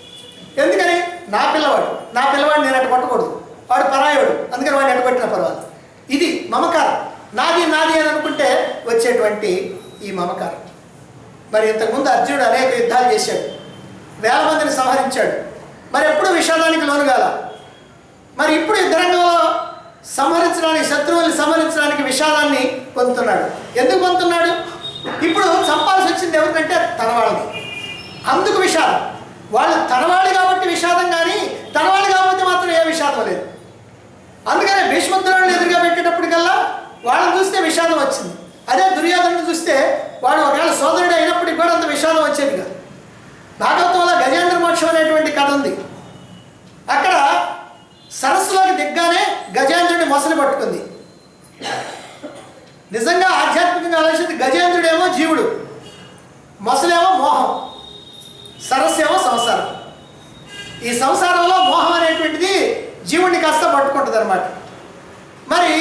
ఎందుకని? నా పిల్లవాడిని నేను అట్ట కొట్టకూడదు, వాడు పరాయోడు, అందుకని వాడిని ఎట్ట కొట్టినా పర్వాలేదు. ఇది మమకారం. నాది నాది అని అనుకుంటే వచ్చేటువంటి ఈ మమకారం. మరి ఇంతకుముందు అర్జునుడు అనేక యుద్ధాలు చేశాడు, వేల మందిని సంహరించాడు. మరి ఎప్పుడు విషాదానికి లోను కాల. మరి ఇప్పుడు యుద్ధరంగంలో సంహరించడానికి, శత్రువుల్ని సంహరించడానికి విషాదాన్ని పొందుతున్నాడు. ఎందుకు పొందుతున్నాడు? ఇప్పుడు చంపాల్సి వచ్చింది ఎవరికంటే తన వాళ్ళని. అందుకు విషాదం. వాళ్ళు తనవాళ్ళు కాబట్టి విషాదం, కానీ తనవాళ్ళు కాకపోతే మాత్రం ఏ విషాదం లేదు. అందుకనే భీష్మద్రోణులు ఎదురుగా పెట్టేటప్పటికల్లా వాళ్ళని చూస్తే విషాదం వచ్చింది. అదే దుర్యోధనుని చూస్తే వాడు ఒకవేళ సోదరుడు అయినప్పటికీ కూడా అంత విషాదం వచ్చేది కాదు. భాగవతంలో గజేంద్ర మోక్షం అనేటువంటి కథ ఉంది. అక్కడ సరస్సులోకి దిగ్గానే గజేంద్రుడిని మొసలు పట్టుకుంది. నిజంగా ఆధ్యాత్మికంగా ఆలోచిస్తే గజేంద్రుడేమో జీవుడు, మొసలేమో మోహం, సరస్సు ఏమో సంసారం. ఈ సంసారంలో మోహం అనేటువంటిది జీవుడిని కాస్త పట్టుకుంటుంది అనమాట. మరి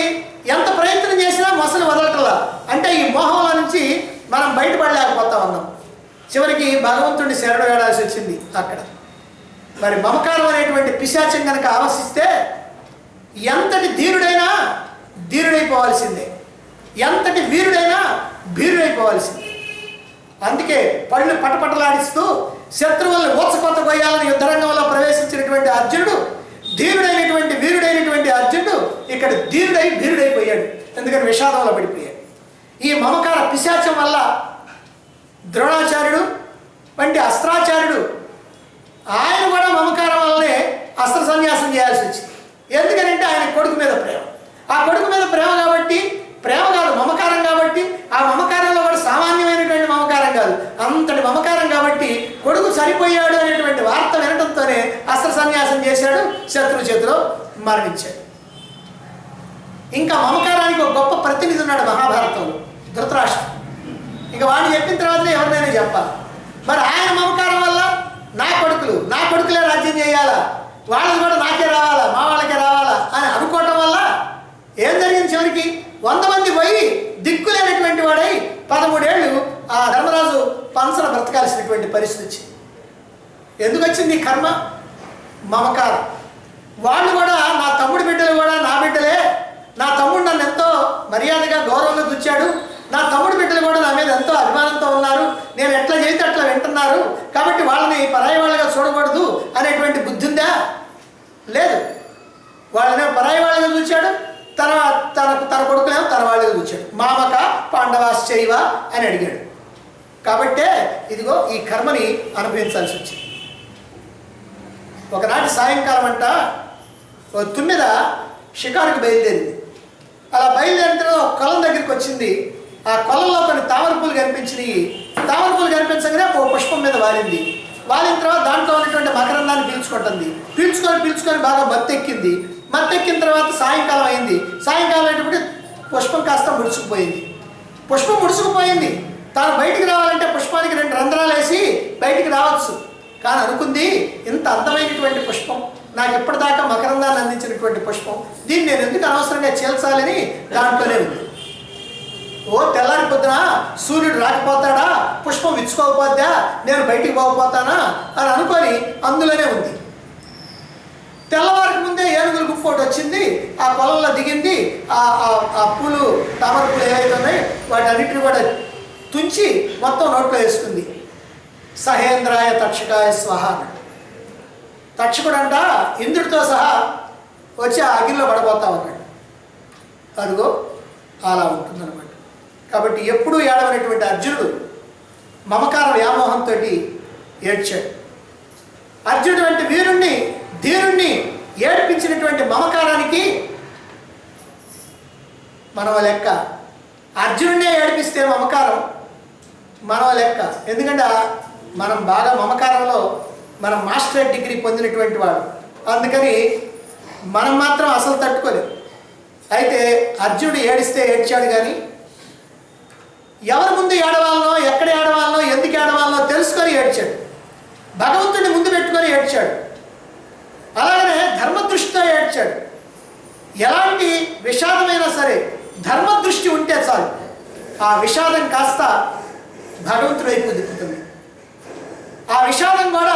ఎంత ప్రయత్నం చేసినా మొసలు వదలటలా. అంటే ఈ మోహంలో నుంచి మనం బయటపడలేకపోతా ఉన్నాం. చివరికి భగవంతుడిని శరణు వేడాల్సి వచ్చింది అక్కడ. మరి మమకారం అనేటువంటి పిశాచం కనుక ఆవశిస్తే ఎంతటి ధీరుడైనా ధీరుడైపోవాల్సిందే, ఎంతటి వీరుడైనా భీరుడైపోవాల్సిందే. అందుకే పళ్ళు పటపటలాడిస్తూ శత్రువుల్ని ఊచకొత్త కొయ్యాలని యుద్ధరంగంలో ప్రవేశించినటువంటి అర్జునుడు, వీరుడైనటువంటి అర్జునుడు ఇక్కడ భీరుడైపోయాడు. ఎందుకంటే విషాదంలో పడిపోయాడు. ఈ మమకార పిశాచం వల్ల ద్రోణాచార్యుడు వంటి అస్త్రాచార్యుడు ఆయన కూడా మమకారం వల్లనే అస్త్ర సన్యాసం చేయాల్సి వచ్చింది. ఎందుకనంటే ఆయన కొడుకు మీద ప్రేమ. ఆ కొడుకు మీద ప్రేమ కాబట్టి, ప్రేమ కాదు మమకారం కాబట్టి, ఆ మమకారంలో కూడా సామాన్యమైనటువంటి మమకారం కాదు, అంతటి మమకారం కాబట్టి కొడుకు సరిపోయాడు అనేటువంటి వార్త వినడంతోనే అస్త్ర సన్యాసం చేశాడు, శత్రువు చేతిలో మరణించాడు. ఇంకా మమకారానికి ఒక గొప్ప ప్రతినిధి ఉన్నాడు మహాభారతంలో, ధృతరాష్ట్రుడు. ఇంకా వాడిని చెప్పిన తర్వాతనే ఎవరినైనా చెప్పాలి. మరి ఆయన మమకారం వల్ల నా కొడుకులే రాజ్యం చేయాలా, వాళ్ళది కూడా నాకే రావాలా, మా వాళ్ళకే రావాలా అని అనుకోవటం వల్ల ఏం జరిగింది? చివరికి 100 మంది పోయి దిక్కులేనటువంటి వాడై 13 ఏళ్ళు ఆ ధర్మరాజు పంచన బ్రతకాల్సినటువంటి పరిస్థితి వచ్చింది. ఎందుకు వచ్చింది ఈ కర్మ? మమకారం. వాళ్ళు కూడా నా తమ్ముడి బిడ్డలు కూడా నా బిడ్డలే, నా తమ్ముడు నన్ను ఎంతో మర్యాదగా గౌరవంగా దుచ్చాడు, నా తమ్ముడి బిడ్డలు కూడా నా మీద ఎంతో అభిమానంతో ఉన్నారు, నేను ఎట్లా చేస్తే అట్లా వింటున్నారు, కాబట్టి వాళ్ళని పరాయి వాళ్ళగా చూడకూడదు అనేటువంటి బుద్ధి ఉందా? లేదు. వాళ్ళని పరాయి వాళ్ళగా చూచాడు, తన కొడుకులేమో తన వాళ్ళగా చూచాడు. మామక పాండవాశ్చైవ అని అడిగాడు. కాబట్టే ఇదిగో ఈ కర్మని అనుభవించాల్సి వచ్చింది. ఒకనాటి సాయంకాలం అంట ఓ తుమ్మెద షికారుకి బయలుదేరింది. అలా బయలుదేరిన తర్వాత ఒక కొలం దగ్గరికి వచ్చింది. ఆ కొలంలో కొన్ని తామర పూలు కనిపించినాయి. తామర పూలు కనిపించగానే ఓ పుష్పం మీద వాలింది. వాలిన తర్వాత దాంట్లో ఉన్నటువంటి మకరందాన్ని పీల్చుకుంటుంది. పీల్చుకొని బాగా మత్తెక్కింది. మత్తెక్కిన తర్వాత సాయంకాలం అయింది. సాయంకాలం అయినప్పుడు పుష్పం కాస్త ముడుచుకుపోయింది. తాను బయటికి రావాలంటే పుష్పానికి 2 రంధ్రాలు వేసి బయటికి రావచ్చు. కానీ అనుకుంది, ఇంత అందమైనటువంటి పుష్పం, నాకు ఎప్పటిదాకా మకరందాన్ని అందించినటువంటి పుష్పం, దీన్ని నేను ఎందుకు అనవసరంగా చీల్చాలని దాంట్లోనే ఉంది. ఓ తెల్లారి పొద్దున సూర్యుడు రాకపోతాడా, పుష్పం విచ్చుకోకపోద్దా, నేను బయటికి పోకపోతానా అని అనుకొని అందులోనే ఉంది. తెల్లవారికి ముందే ఏనుగుల గుంపు ఒకటి వచ్చింది. ఆ పొలంలో దిగింది. ఆ పూలు, తామర పూలు ఏవైతే ఉన్నాయో వాటన్నిటిని కూడా తుంచి మొత్తం నోట్లో వేసుకుంది. సహేంద్రాయ తక్షకాయ స్వహ. తక్షకుడు అంట ఇంద్రుడితో సహా వచ్చి ఆ అగ్నిలో పడబోతా ఉన్నాడు. అదిగో అలా ఉంటుందన్నమాట. కాబట్టి ఎప్పుడూ ఏడవనటువంటి అర్జునుడు మమకార వ్యామోహంతో ఏడ్చాడు. అర్జునుడు అంటే వీరుణ్ణి, ధీరుణ్ణి ఏడ్పించినటువంటి మమకారానికి మనవ లెక్క. అర్జునుడినే ఏడిపిస్తే మమకారం మనవ లెక్క. ఎందుకంటే మనం బాగా మమకారంలో మనం మాస్టరేట్ డిగ్రీ పొందినటువంటి వాడు, అందుకని మనం మాత్రం అసలు తట్టుకోలేదు. అయితే అర్జునుడు ఏడిస్తే ఏడ్చాడు, కానీ ఎవరి ముందు ఏడవాలనో, ఎక్కడ ఏడవాలనో, ఎందుకు ఏడవాలనో తెలుసుకొని ఏడ్చాడు. భగవంతుడిని ముందు పెట్టుకొని ఏడ్చాడు. అలాగనే ధర్మదృష్టితో ఏడ్చాడు. ఎలాంటి విషాదమైనా సరే ధర్మదృష్టి ఉంటే చాలు, ఆ విషాదం కాస్త భగవంతుడి వైపు దిక్కుతుంది. ఆ విషాదం కూడా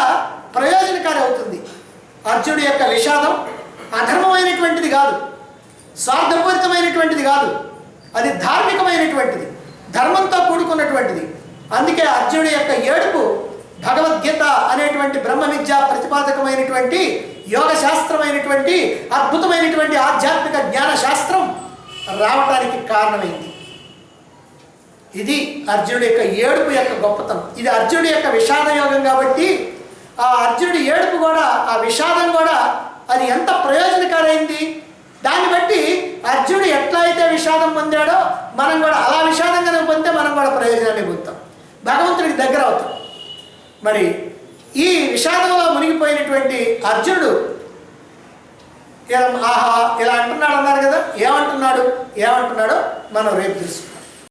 ప్రయోజనకారి అవుతుంది. అర్జునుడి యొక్క విషాదం అధర్మమైనటువంటిది కాదు, స్వార్థపూరితమైనటువంటిది కాదు, అది ధార్మికమైనటువంటిది, ధర్మంతో కూడుకున్నటువంటిది. అందుకే అర్జునుడి యొక్క ఏడుపు భగవద్గీత అనేటువంటి బ్రహ్మ విద్యా ప్రతిపాదకమైనటువంటి యోగ శాస్త్రమైనటువంటి అద్భుతమైనటువంటి ఆధ్యాత్మిక జ్ఞాన శాస్త్రం రావటానికి కారణమైంది. ఇది అర్జునుడి యొక్క ఏడుపు యొక్క గొప్పతనం. ఇది అర్జునుడి యొక్క విషాద యోగం కాబట్టి ఆ అర్జునుడి ఏడుపు కూడా, ఆ విషాదం కూడా అది ఎంత ప్రయోజనకరైంది. దాన్ని బట్టి అర్జునుడు ఎట్లా అయితే విషాదం పొందాడో మనం కూడా అలా విషాదంగా పొందితే మనం కూడా ప్రయోజనాన్ని పొందుతాం, భగవంతుడికి దగ్గర అవుతాం. మరి ఈ విషాదంలో మునిగిపోయినటువంటి అర్జునుడు ఆహా ఇలా అంటున్నాడు అన్నారు కదా, ఏమంటున్నాడో మనం రేపు తెలుసు.